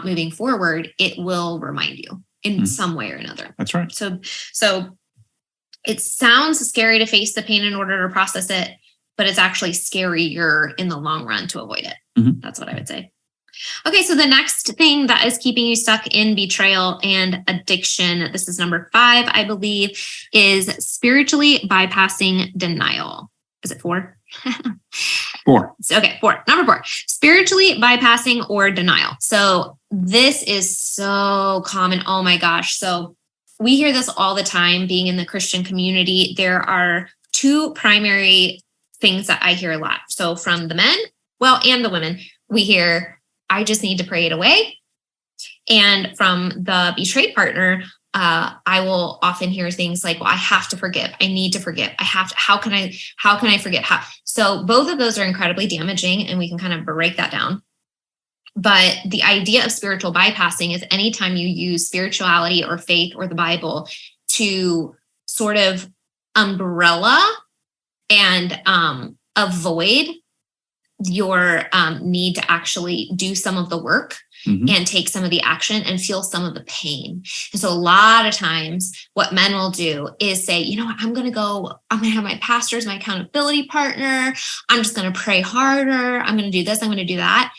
moving forward, it will remind you in some way or another. That's right. So it sounds scary to face the pain in order to process it, but it's actually scarier in the long run to avoid it. That's what I would say. Okay, so the next thing that is keeping you stuck in betrayal and addiction, this is number 5, I believe, is spiritually bypassing denial. Is it 4? 4. Okay, 4. Number 4, spiritually bypassing or denial. So this is so common. Oh my gosh. So we hear this all the time being in the Christian community. There are 2 primary things that I hear a lot. So from the men, and the women, we hear, I just need to pray it away. And from the betrayed partner, I will often hear things like, well, I have to forgive. I need to forgive. I have to, how can I forget? So both of those are incredibly damaging, and we can kind of break that down. But the idea of spiritual bypassing is anytime you use spirituality or faith or the Bible to sort of umbrella and avoid your need to actually do some of the work and take some of the action and feel some of the pain. And so a lot of times what men will do is say, you know what, I'm going to have my pastor as my accountability partner. I'm just going to pray harder. I'm going to do this. I'm going to do that.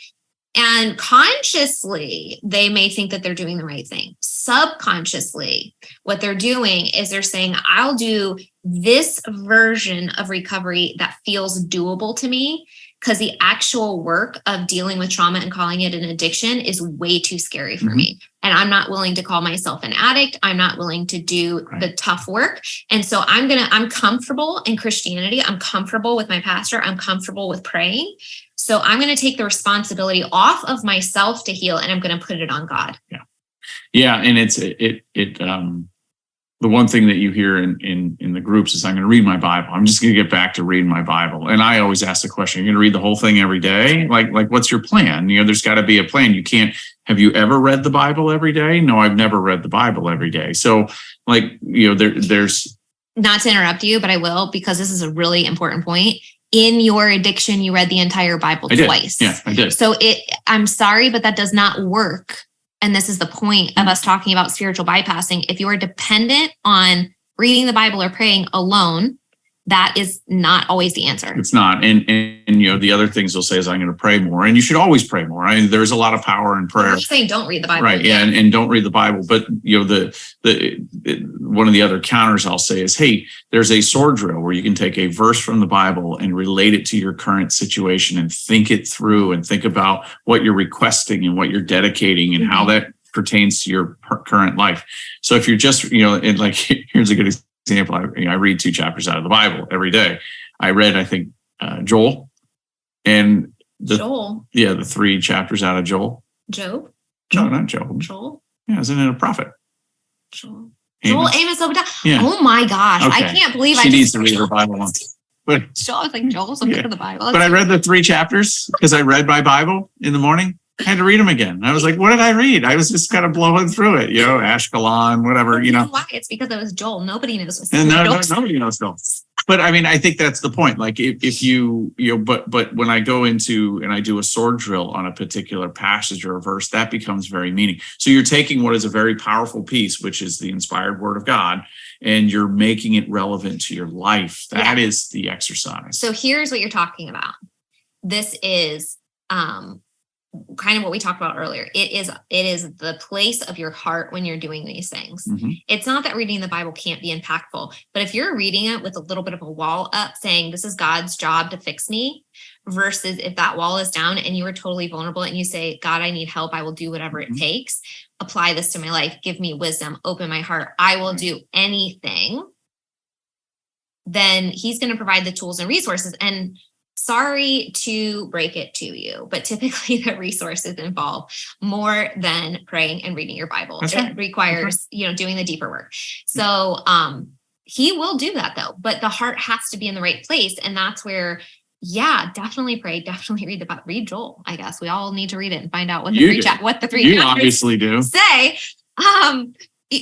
And consciously, they may think that they're doing the right thing. Subconsciously, what they're doing is they're saying, I'll do this version of recovery that feels doable to me, because the actual work of dealing with trauma and calling it an addiction is way too scary for me. And I'm not willing to call myself an addict. I'm not willing to do the tough work. And so I'm comfortable in Christianity. I'm comfortable with my pastor. I'm comfortable with praying. So I'm going to take the responsibility off of myself to heal, and I'm going to put it on God. Yeah. And the one thing that you hear in the groups is, I'm going to read my Bible. I'm just going to get back to reading my Bible. And I always ask the question, you're going to read the whole thing every day? Like what's your plan? There's got to be a plan. Have you ever read the Bible every day? No, I've never read the Bible every day. So there's not to interrupt you, but I will, because this is a really important point. In your addiction, you read the entire Bible twice. Yeah, I did. So I'm sorry, but that does not work. And this is the point of us talking about spiritual bypassing. If you are dependent on reading the Bible or praying alone, that is not always the answer. It's not. And the other things they'll say is, I'm going to pray more. And you should always pray more. I mean, there's a lot of power in prayer. I'm not saying don't read the Bible. Right. Yeah. And don't read the Bible. But, one of the other counters I'll say is, hey, there's a sword drill where you can take a verse from the Bible and relate it to your current situation and think it through and think about what you're requesting and what you're dedicating and how that pertains to your current life. So if you're just, here's a good example. I read 2 chapters out of the Bible every day. I read, I think, Joel, and Joel. Yeah, the 3 chapters out of Joel. Job? No, not Joel. Joel? Yeah, isn't it a prophet? Joel, Amos. Obadiah. Yeah. Oh my gosh. Okay. I can't believe she needs to read her Bible once. But Joel, I was like, Joel's a bit of the Bible. But I read the 3 chapters because I read my Bible in the morning. I had to read them again. I was like, what did I read? I was just kind of blowing through it, Ashkelon, whatever, Why? It's because it was Joel. Nobody knows what's nobody knows Joel. But I mean, I think that's the point. Like if you but when I go into and I do a sword drill on a particular passage or a verse, that becomes very meaning. So you're taking what is a very powerful piece, which is the inspired word of God, and you're making it relevant to your life. That is the exercise. So here's what you're talking about. This is kind of what we talked about earlier. It is the place of your heart when you're doing these things. It's not that reading the Bible can't be impactful, but if you're reading it with a little bit of a wall up saying, this is God's job to fix me, versus if that wall is down and you are totally vulnerable and you say, God, I need help. I will do whatever it takes. Apply this to my life. Give me wisdom. Open my heart. I will do anything. Then he's going to provide the tools and resources. And sorry to break it to you, but typically the resources involve more than praying and reading your Bible. It requires, doing the deeper work. So he will do that though, but the heart has to be in the right place. And that's where, definitely pray, definitely read Joel. I guess we all need to read it and find out what the three obviously do say.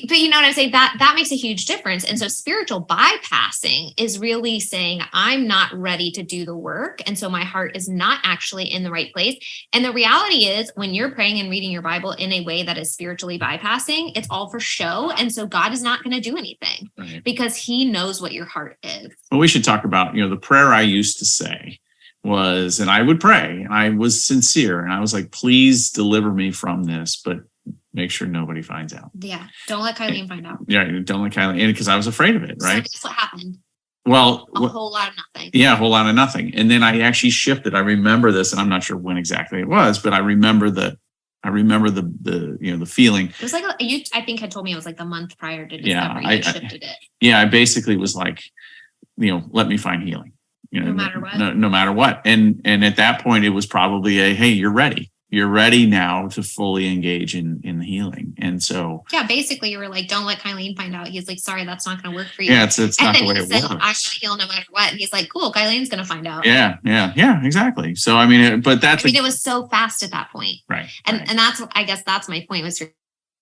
But you know what I'm saying? That makes a huge difference. And so spiritual bypassing is really saying, I'm not ready to do the work. And so my heart is not actually in the right place. And the reality is when you're praying and reading your Bible in a way that is spiritually bypassing, it's all for show. And so God is not going to do anything because he knows what your heart is. Well, we should talk about, the prayer I used to say was, and I would pray, and I was sincere. And I was like, please deliver me from this, but make sure nobody finds out. Yeah. Don't let Kylene find out. Yeah. Don't let Kylene, because I was afraid of it. Right. So guess what happened? Well, a whole lot of nothing. Yeah. A whole lot of nothing. And then I actually shifted. I remember this, and I'm not sure when exactly it was, but I remember the feeling. It was like, you, I think had told me it was like the month prior to discovery. I shifted it. Yeah. I basically was like, let me find healing, no matter what. No matter what. And at that point it was probably hey, you're ready. You're ready now to fully engage in the healing. And so, basically you were like, don't let Kylene find out. He's like, sorry, that's not going to work for you. Yeah, it's not the way it works. I'm going to heal no matter what. And he's like, cool, Kylene's going to find out. Yeah, exactly. So, I mean, it was so fast at that point. Right. And that's, I guess that's my point with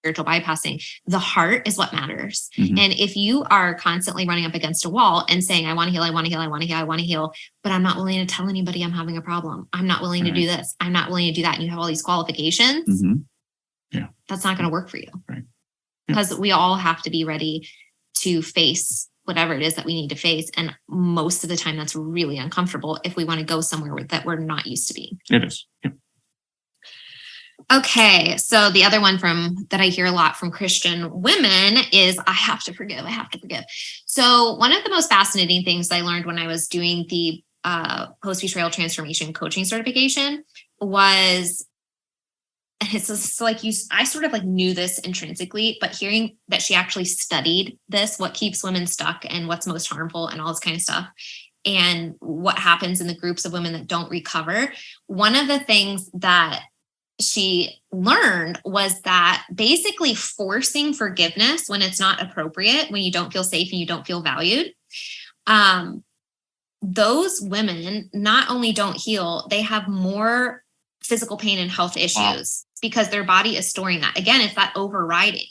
spiritual bypassing. The heart is what matters. And if you are constantly running up against a wall and saying, I want to heal, I want to heal, I want to heal, I want to heal, but I'm not willing to tell anybody I'm having a problem. I'm not willing to do this. I'm not willing to do that. And you have all these qualifications. That's not going to work for you. Right. Because we all have to be ready to face whatever it is that we need to face. And most of the time that's really uncomfortable if we want to go somewhere that we're not used to being. It is. Yep. Okay, so the other one that I hear a lot from Christian women is I have to forgive. So one of the most fascinating things I learned when I was doing the post-betrayal transformation coaching certification was, and it's just like I sort of like knew this intrinsically, but hearing that she actually studied this, what keeps women stuck and what's most harmful and all this kind of stuff, and what happens in the groups of women that don't recover. One of the things that she learned was that basically forcing forgiveness when it's not appropriate, when you don't feel safe and you don't feel valued, those women not only don't heal, they have more physical pain and health issues because their body is storing that. Again, it's that overriding.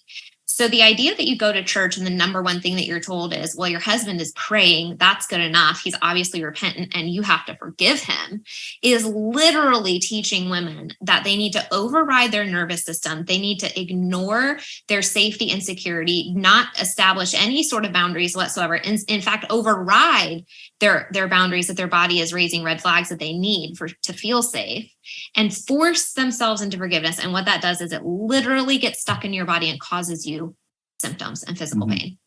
So the idea that you go to church and the number one thing that you're told is, well, your husband is praying, that's good enough, he's obviously repentant and you have to forgive him, is literally teaching women that they need to override their nervous system. They need to ignore their safety and security, not establish any sort of boundaries whatsoever. In fact, override their boundaries that their body is raising red flags that they need to feel safe, and force themselves into forgiveness. And what that does is it literally gets stuck in your body and causes you symptoms and physical pain.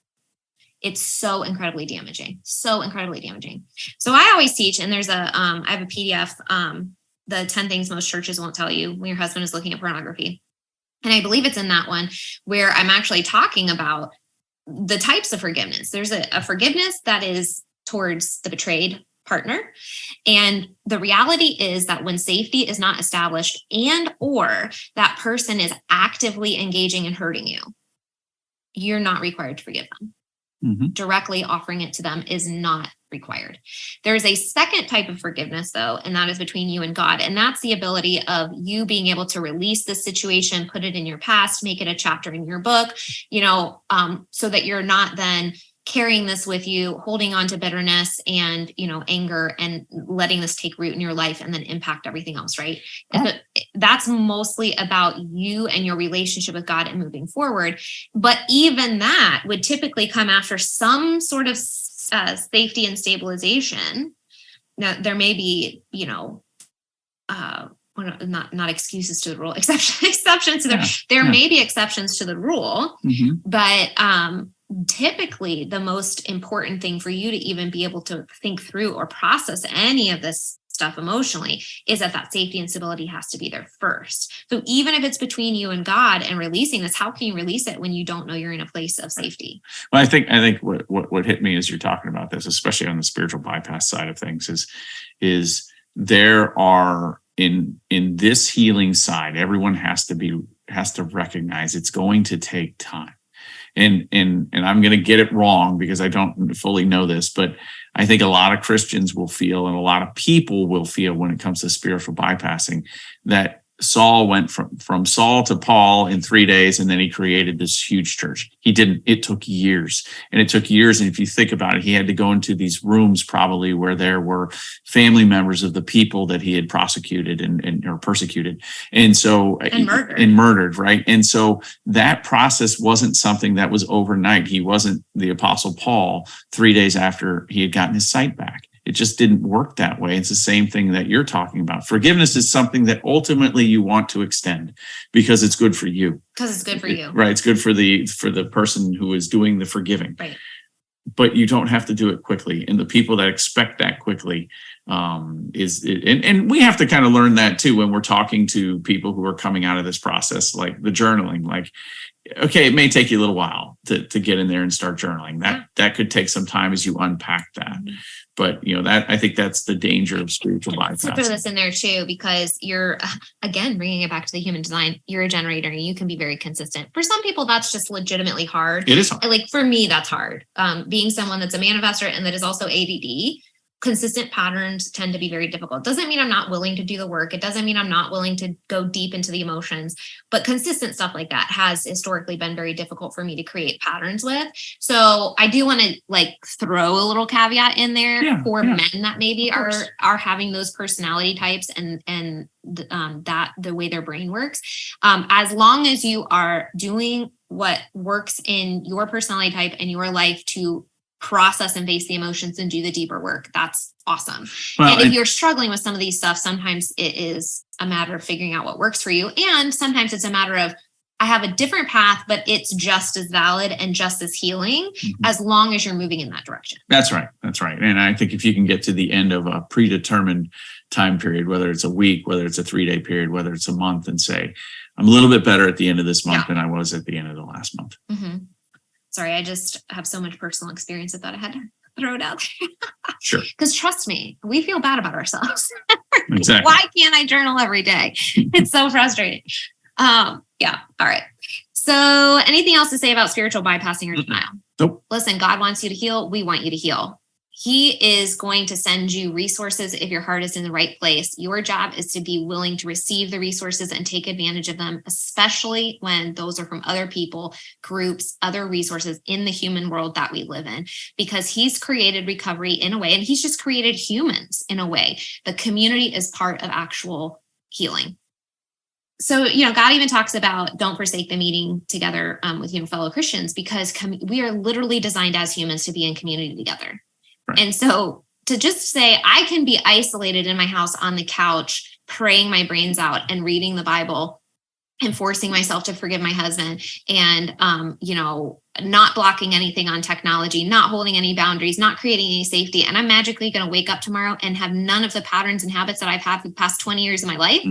It's so incredibly damaging, so incredibly damaging. So I always teach, and there's I have a PDF, the 10 things most churches won't tell you when your husband is looking at pornography. And I believe it's in that one where I'm actually talking about the types of forgiveness. There's a forgiveness that is towards the betrayed partner. And the reality is that when safety is not established and or that person is actively engaging and hurting you, you're not required to forgive them. Directly offering it to them is not required. There's a second type of forgiveness, though, and that is between you and God. And that's the ability of you being able to release this situation, put it in your past, make it a chapter in your book, so that you're not then carrying this with you, holding on to bitterness and, anger, and letting this take root in your life and then impact everything else, right? And that's mostly about you and your relationship with God and moving forward. But even that would typically come after some sort of safety and stabilization. Now, there may be, not excuses to the rule, exceptions to there may be exceptions to the rule, but typically the most important thing for you to even be able to think through or process any of this stuff emotionally is that safety and stability has to be there first. So even if it's between you and God and releasing this, how can you release it when you don't know you're in a place of safety? Well, I think what hit me as you're talking about this, especially on the spiritual bypass side of things, is there are in this healing side, everyone has to recognize it's going to take time. And I'm going to get it wrong because I don't fully know this, but I think a lot of Christians will feel, and a lot of people will feel when it comes to spiritual bypassing, that Saul went from Saul to Paul in 3 days, and then he created this huge church. He didn't. It took years. And if you think about it, he had to go into these rooms probably where there were family members of the people that he had prosecuted or persecuted. And murdered, right? And so that process wasn't something that was overnight. He wasn't the Apostle Paul 3 days after he had gotten his sight back. It just didn't work that way. It's the same thing that you're talking about. Forgiveness is something that ultimately you want to extend because it's good for you. Because it's good for you. Right. It's good for the person who is doing the forgiving. Right. But you don't have to do it quickly. And the people that expect that quickly and we have to kind of learn that too when we're talking to people who are coming out of this process, like the journaling. Like, okay, it may take you a little while to get in there and start journaling. That could take some time as you unpack that. But that I think that's the danger of spiritual bypass. So throw this in there too, because you're again bringing it back to the human design. You're a generator, and you can be very consistent. For some people, that's just legitimately hard. It is hard. Like for me, that's hard. Being someone that's a manifestor and that is also ADD. Consistent patterns tend to be very difficult. Doesn't mean I'm not willing to do the work. It doesn't mean I'm not willing to go deep into the emotions, but consistent stuff like that has historically been very difficult for me to create patterns with. So I do want to throw a little caveat in there for men that maybe are having those personality types and that the way their brain works. As long as you are doing what works in your personality type and your life to process and face the emotions and do the deeper work, that's awesome. Well, and if you're struggling with some of these stuff, sometimes it is a matter of figuring out what works for you. And sometimes it's a matter of I have a different path, but it's just as valid and just as healing as long as you're moving in that direction. That's right. That's right. And I think if you can get to the end of a predetermined time period, whether it's a week, whether it's a 3-day period, whether it's a month, and say, I'm a little bit better at the end of this month than I was at the end of the last month. Sorry, I just have so much personal experience. I thought I had to throw it out there. Sure. Because trust me, we feel bad about ourselves. Exactly. Why can't I journal every day? It's so frustrating. Yeah. All right. So anything else to say about spiritual bypassing or denial? Nope. Listen, God wants you to heal. We want you to heal. He is going to send you resources if your heart is in the right place. Your job is to be willing to receive the resources and take advantage of them, especially when those are from other people, groups, other resources in the human world that we live in, because he's created recovery in a way, and he's just created humans in a way. The community is part of actual healing. So, God even talks about don't forsake the meeting together with, fellow Christians, because we are literally designed as humans to be in community together. Right. And so to just say, I can be isolated in my house on the couch, praying my brains out and reading the Bible and forcing myself to forgive my husband and, not blocking anything on technology, not holding any boundaries, not creating any safety. And I'm magically going to wake up tomorrow and have none of the patterns and habits that I've had for the past 20 years of my life.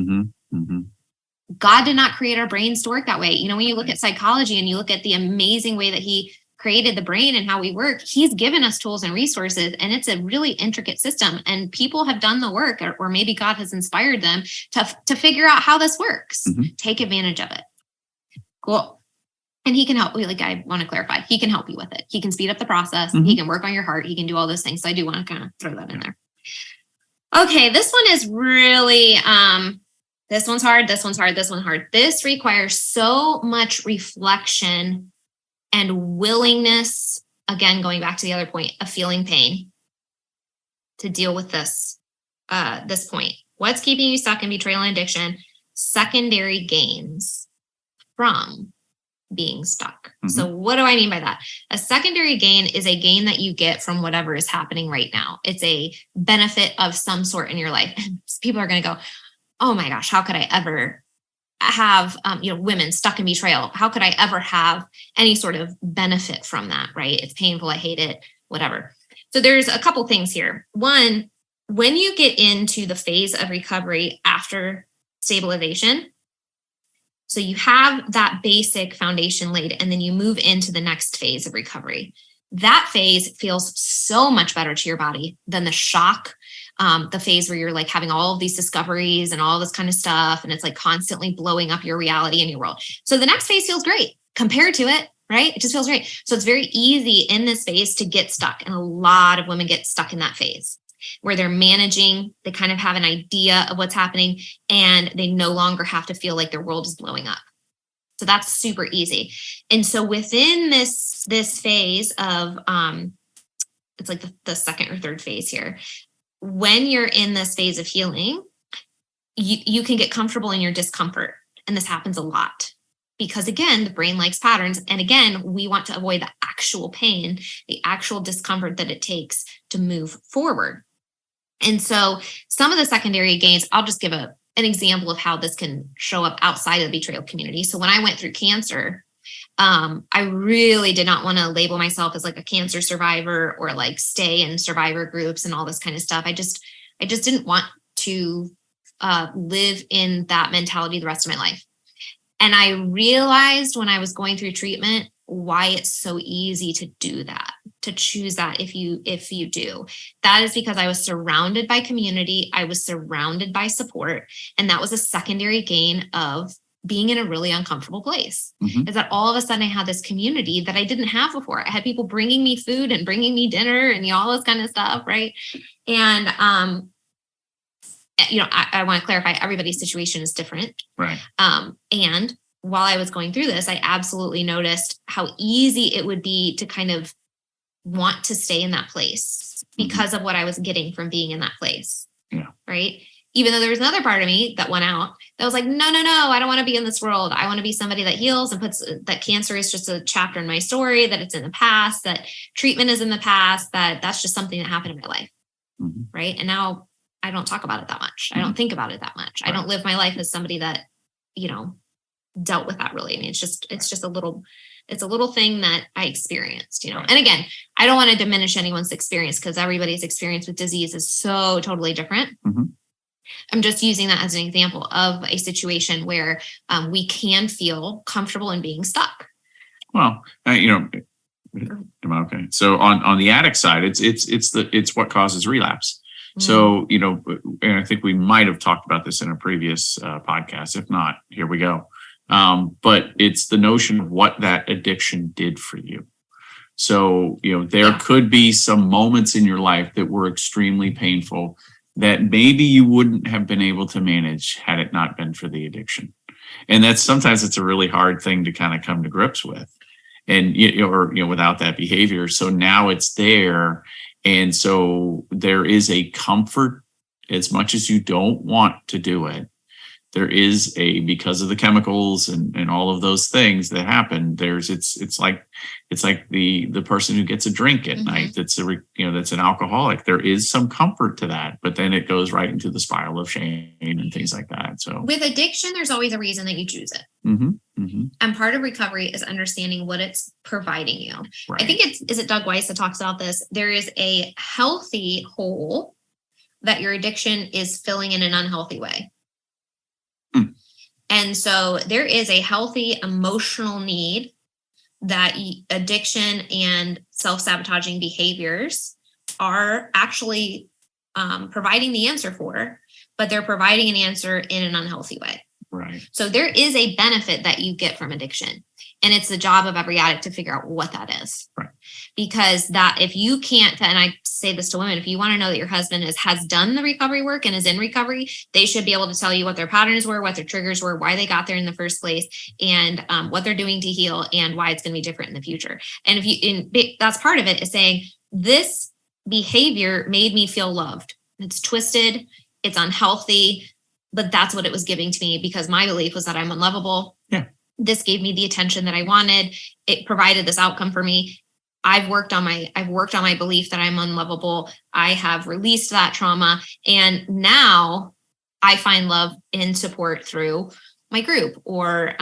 God did not create our brains to work that way. When you look at psychology and you look at the amazing way that he created the brain and how we work, he's given us tools and resources, and it's a really intricate system. And people have done the work, or maybe God has inspired them to figure out how this works. Take advantage of it. Cool. And he can help. I want to clarify, he can help you with it. He can speed up the process. He can work on your heart. He can do all those things. So I do want to kind of throw that in there. Okay. This one is really, this one's hard. This one's hard. This one's hard. This requires so much reflection and willingness, again, going back to the other point of feeling pain, to deal with this point. What's keeping you stuck in betrayal and addiction? Secondary gains from being stuck. So what do I mean by that? A secondary gain is a gain that you get from whatever is happening right now. It's a benefit of some sort in your life. People are going to go, oh my gosh, how could I ever have, women stuck in betrayal? How could I ever have any sort of benefit from that, right? It's painful. I hate it, whatever. So there's a couple things here. One, when you get into the phase of recovery after stabilization, so you have that basic foundation laid, and then you move into the next phase of recovery. That phase feels so much better to your body than the shock, the phase where you're like having all of these discoveries and all this kind of stuff, and it's like constantly blowing up your reality and your world. So the next phase feels great compared to it, right? It just feels great. So it's very easy in this phase to get stuck. And a lot of women get stuck in that phase where they're managing, they kind of have an idea of what's happening, and they no longer have to feel like their world is blowing up. So that's super easy. And so within this phase of, it's like the second or third phase here, when you're in this phase of healing, you can get comfortable in your discomfort. And this happens a lot because, again, the brain likes patterns. And again, we want to avoid the actual pain, the actual discomfort that it takes to move forward. And so some of the secondary gains, I'll just give an example of how this can show up outside of the betrayal community. So when I went through cancer, I really did not want to label myself as like a cancer survivor or like stay in survivor groups and all this kind of stuff. I just didn't want to live in that mentality the rest of my life. And I realized when I was going through treatment why it's so easy to do that, to choose that if you do. That is because I was surrounded by community. I was surrounded by support. And that was a secondary gain of being in a really uncomfortable place. Is that all of a sudden I had this community that I didn't have before. I had people bringing me food and bringing me dinner and all this kind of stuff, right? And I want to clarify, everybody's situation is different. Right. And while I was going through this, I absolutely noticed how easy it would be to kind of want to stay in that place because of what I was getting from being in that place. Yeah. Right. Even though there was another part of me that went out that was like, no, I don't want to be in this world. I want to be somebody that heals and puts that cancer is just a chapter in my story, that it's in the past, that treatment is in the past, that's just something that happened in my life. Right. And now I don't talk about it that much. I don't think about it that much. Right. I don't live my life as somebody that, dealt with that really. I mean, it's just a little thing that I experienced, you know. And again, I don't want to diminish anyone's experience because everybody's experience with disease is so totally different. Mm-hmm. I'm just using that as an example of a situation where we can feel comfortable in being stuck. Well, okay. So on the addict side, it's what causes relapse. Mm-hmm. So, and I think we might have talked about this in a previous podcast. If not, here we go. But it's the notion of what that addiction did for you. So, there could be some moments in your life that were extremely painful that maybe you wouldn't have been able to manage had it not been for the addiction. And sometimes it's a really hard thing to kind of come to grips with. And, without that behavior. So now it's there. And so there is a comfort, as much as you don't want to do it. There is because of the chemicals and all of those things that happen, it's like the person who gets a drink at night that's an alcoholic. There is some comfort to that, but then it goes right into the spiral of shame and things like that. So with addiction, there's always a reason that you choose it. Mm-hmm. Mm-hmm. And part of recovery is understanding what it's providing you. Right. I think is it Doug Weiss that talks about this? There is a healthy hole that your addiction is filling in an unhealthy way. And so there is a healthy emotional need that addiction and self-sabotaging behaviors are actually providing the answer for, but they're providing an answer in an unhealthy way. Right. So there is a benefit that you get from addiction. And it's the job of every addict to figure out what that is. Right. Because that if you can't, and I say this to women, if you want to know that your husband has done the recovery work and is in recovery, they should be able to tell you what their patterns were, what their triggers were, why they got there in the first place, and what they're doing to heal and why it's going to be different in the future. And that's part of it is saying this behavior made me feel loved. It's twisted, it's unhealthy, but that's what it was giving to me because my belief was that I'm unlovable. Yeah. This gave me the attention that I wanted. It provided this outcome for me. I've worked on my belief that I'm unlovable. I have released that trauma. And now I find love and support through my group or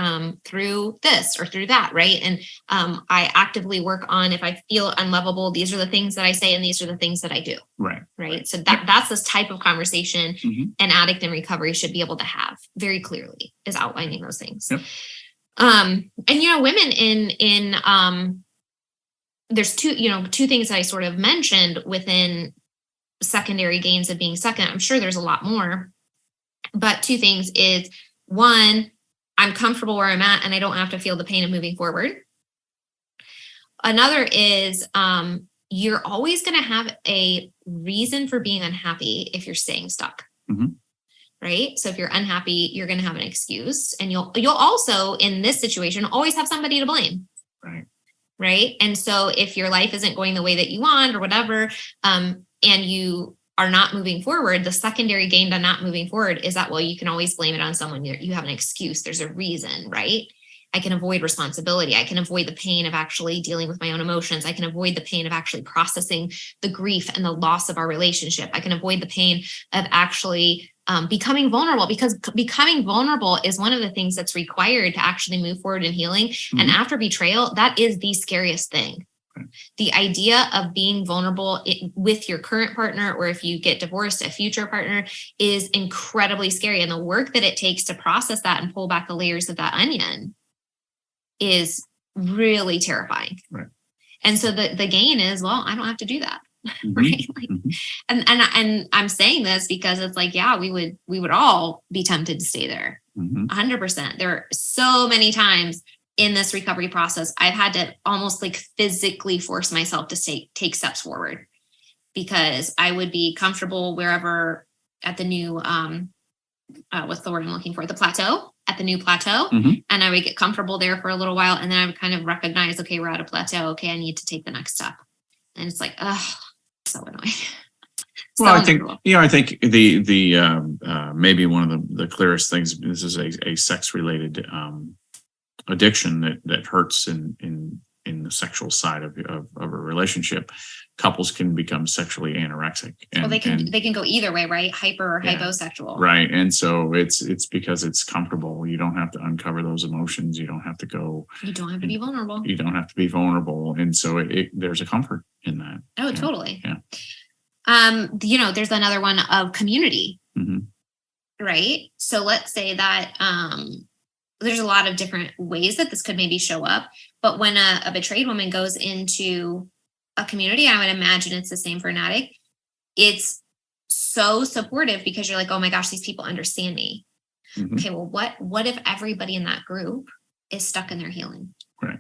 through this or through that. Right. And I actively work on, if I feel unlovable, these are the things that I say, and these are the things that I do. Right. Right. So that's this type of conversation an addict in recovery should be able to have very clearly, is outlining those things. Yep. And, women in there's two things I sort of mentioned within secondary gains of being second. I'm sure there's a lot more, but two things is, one, I'm comfortable where I'm at and I don't have to feel the pain of moving forward. Another is, you're always going to have a reason for being unhappy if you're staying stuck. Mm-hmm. Right. So if you're unhappy, you're going to have an excuse, and you'll also in this situation always have somebody to blame. Right. Right. And so if your life isn't going the way that you want or whatever, and you are not moving forward, the secondary gain to not moving forward is that, well, you can always blame it on someone. You have an excuse. There's a reason, right? I can avoid responsibility. I can avoid the pain of actually dealing with my own emotions. I can avoid the pain of actually processing the grief and the loss of our relationship. I can avoid the pain of actually becoming vulnerable, because becoming vulnerable is one of the things that's required to actually move forward in healing. Mm-hmm. And after betrayal, that is the scariest thing. Okay. The idea of being vulnerable with your current partner, or if you get divorced, a future partner, is incredibly scary. And the work that it takes to process that and pull back the layers of that onion is really terrifying. Right. And so the gain is, well, I don't have to do that. Mm-hmm. Right. Like, and I'm saying this because it's like, yeah, we would all be tempted to stay there. 100%. There are so many times in this recovery process, I've had to almost like physically force myself to take steps forward, because I would be comfortable wherever at the new, what's the word I'm looking for? At the new plateau. Mm-hmm. And I would get comfortable there for a little while. And then I would kind of recognize, okay, we're at a plateau. Okay, I need to take the next step. And it's like, so annoying. Well, I think the maybe one of the clearest things, this is a sex related addiction that hurts in in the sexual side of a relationship, couples can become sexually anorexic. Well, they can go either way, right? Hyper or hyposexual. Right. And so it's because it's comfortable. You don't have to uncover those emotions. You don't have to go. You don't have to be vulnerable. You don't have to be vulnerable. And so there's a comfort in that. Oh, totally. Yeah. There's another one of community, Mm-hmm. right? So let's say that there's a lot of different ways that this could maybe show up. But when a betrayed woman goes into a community, I would imagine it's the same for an addict. It's so supportive because you're like, oh my gosh, these people understand me. Mm-hmm. Okay, well, what if everybody in that group is stuck in their healing? Right.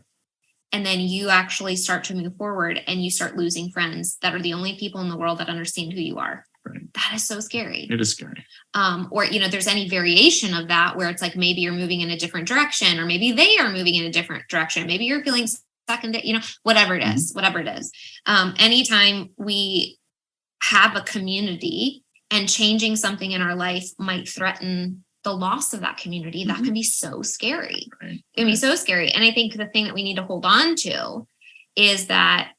And then you actually start to move forward and you start losing friends that are the only people in the world that understand who you are. Right. That is so scary. It is scary. Or, there's any variation of that where it's like maybe you're moving in a different direction, or maybe they are moving in a different direction. Maybe you're feeling stuck in, whatever it is, anytime we have a community and changing something in our life might threaten the loss of that community, that can be so scary. Right. It can be so scary. And I think the thing that we need to hold on to is that,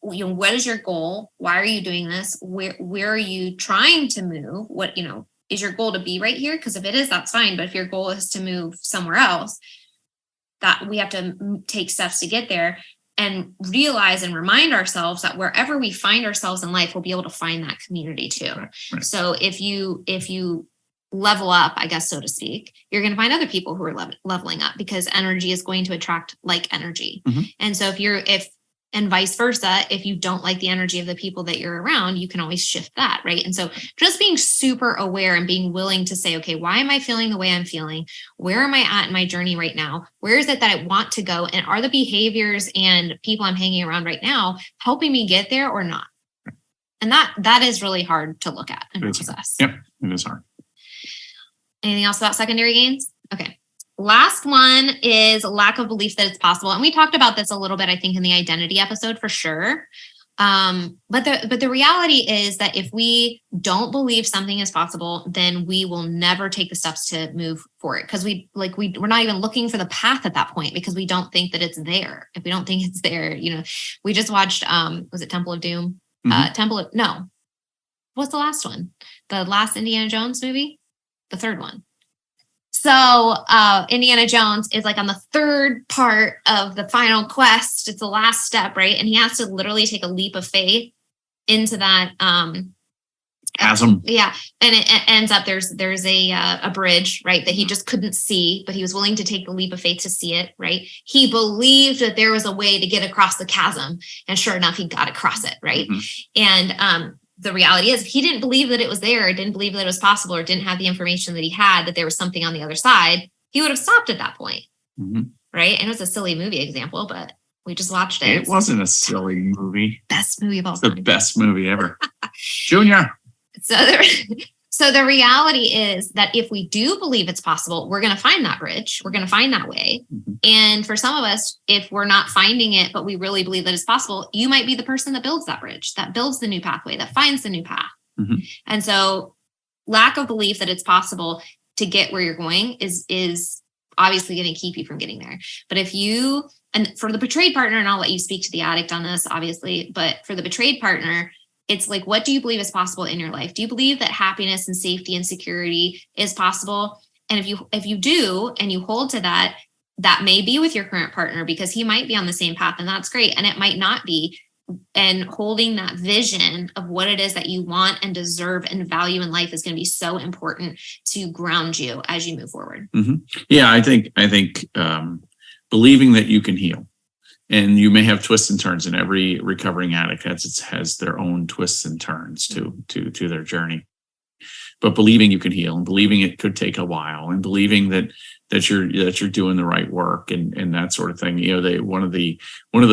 what is your goal? Why are you doing this? Where are you trying to move? What, is your goal to be right here? Because if it is, that's fine. But if your goal is to move somewhere else, that we have to take steps to get there and realize and remind ourselves that wherever we find ourselves in life, we'll be able to find that community too. Right. So if you level up, I guess, so to speak, you're going to find other people who are leveling up, because energy is going to attract like energy. Mm-hmm. And so and vice versa, if you don't like the energy of the people that you're around, you can always shift that, right? And so just being super aware and being willing to say, okay, why am I feeling the way I'm feeling? Where am I at in my journey right now? Where is it that I want to go? And are the behaviors and people I'm hanging around right now helping me get there or not? And that is really hard to look at and process. Yep, it is hard. Anything else about secondary gains? Okay. Last one is lack of belief that it's possible. And we talked about this a little bit, I think, in the identity episode for sure. But the reality is that if we don't believe something is possible, then we will never take the steps to move for it. Because we're not even looking for the path at that point, because we don't think that it's there. If we don't think it's there, we just watched, was it Temple of Doom? Mm-hmm. What's the last one? The last Indiana Jones movie? The third one. So Indiana Jones is like on the third part of the final quest. It's the last step, right? And he has to literally take a leap of faith into that chasm. Yeah. And it ends up there's a bridge, right, that he just couldn't see, but he was willing to take the leap of faith to see it, right? He believed that there was a way to get across the chasm. And sure enough, he got across it, right? Mm-hmm. And the reality is, if he didn't believe that it was there, or didn't believe that it was possible, or didn't have the information that he had, that there was something on the other side, he would have stopped at that point. Mm-hmm. Right. And it was a silly movie example, but we just watched it. It wasn't a silly movie. Best movie of all time. The best movie ever. Junior. So the reality is that if we do believe it's possible, we're going to find that bridge. We're going to find that way. Mm-hmm. And for some of us, if we're not finding it, but we really believe that it's possible, you might be the person that builds that bridge, that builds the new pathway, that finds the new path. Mm-hmm. And so lack of belief that it's possible to get where you're going is obviously going to keep you from getting there. But and for the betrayed partner, and I'll let you speak to the addict on this, obviously, but for the betrayed partner, it's like, what do you believe is possible in your life? Do you believe that happiness and safety and security is possible? And if you do, and you hold to that, that may be with your current partner, because he might be on the same path, and that's great. And it might not be. And holding that vision of what it is that you want and deserve and value in life is going to be so important to ground you as you move forward. Mm-hmm. Yeah, I think believing that you can heal. And you may have twists and turns, and every recovering addict has their own twists and turns to their journey. But believing you can heal, and believing it could take a while, and believing that you're doing the right work and that sort of thing. One of the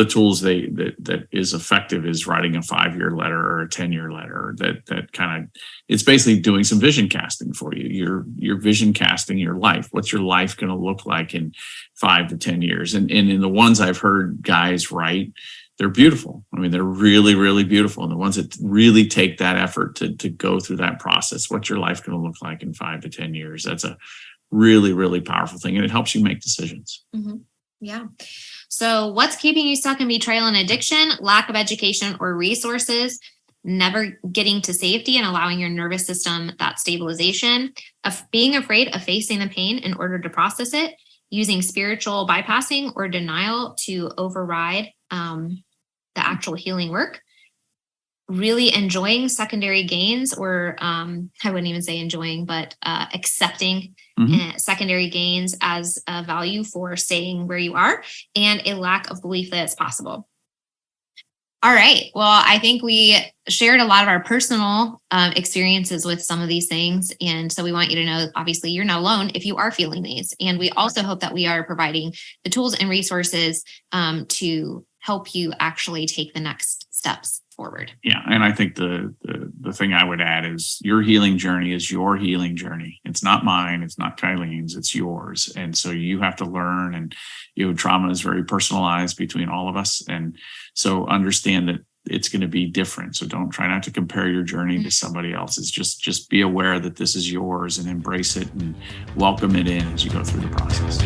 tools that is effective is writing a 5-year letter or a 10-year letter. That kind of, it's basically doing some vision casting for you. You're vision casting your life. What's your life going to look like in 5 to 10 years? And in the ones I've heard guys write, they're beautiful. I mean, they're really, really beautiful. And the ones that really take that effort to go through that process, what's your life going to look like in 5 to 10 years? That's a really, really powerful thing. And it helps you make decisions. Mm-hmm. Yeah. So what's keeping you stuck in betrayal and addiction? Lack of education or resources, never getting to safety and allowing your nervous system that stabilization, of being afraid of facing the pain in order to process it, using spiritual bypassing or denial to override the actual healing work, really enjoying secondary gains, or I wouldn't even say enjoying, but accepting secondary gains as a value for staying where you are, and a lack of belief that it's possible. All right. Well, I think we shared a lot of our personal experiences with some of these things. And so we want you to know, obviously, you're not alone if you are feeling these. And we also hope that we are providing the tools and resources to help you actually take the next steps forward. Yeah. And I think the thing I would add is your healing journey is your healing journey. It's not mine. It's not Kylene's. It's yours. And so you have to learn, and trauma is very personalized between all of us. And so understand that it's going to be different. So don't try not to compare your journey to somebody else's. Just be aware that this is yours and embrace it and welcome it in as you go through the process.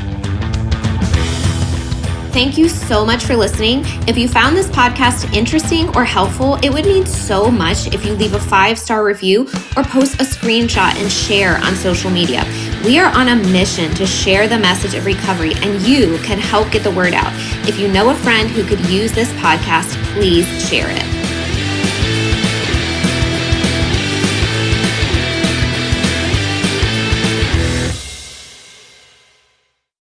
Thank you so much for listening. If you found this podcast interesting or helpful, it would mean so much if you leave a 5-star review or post a screenshot and share on social media. We are on a mission to share the message of recovery, and you can help get the word out. If you know a friend who could use this podcast, please share it.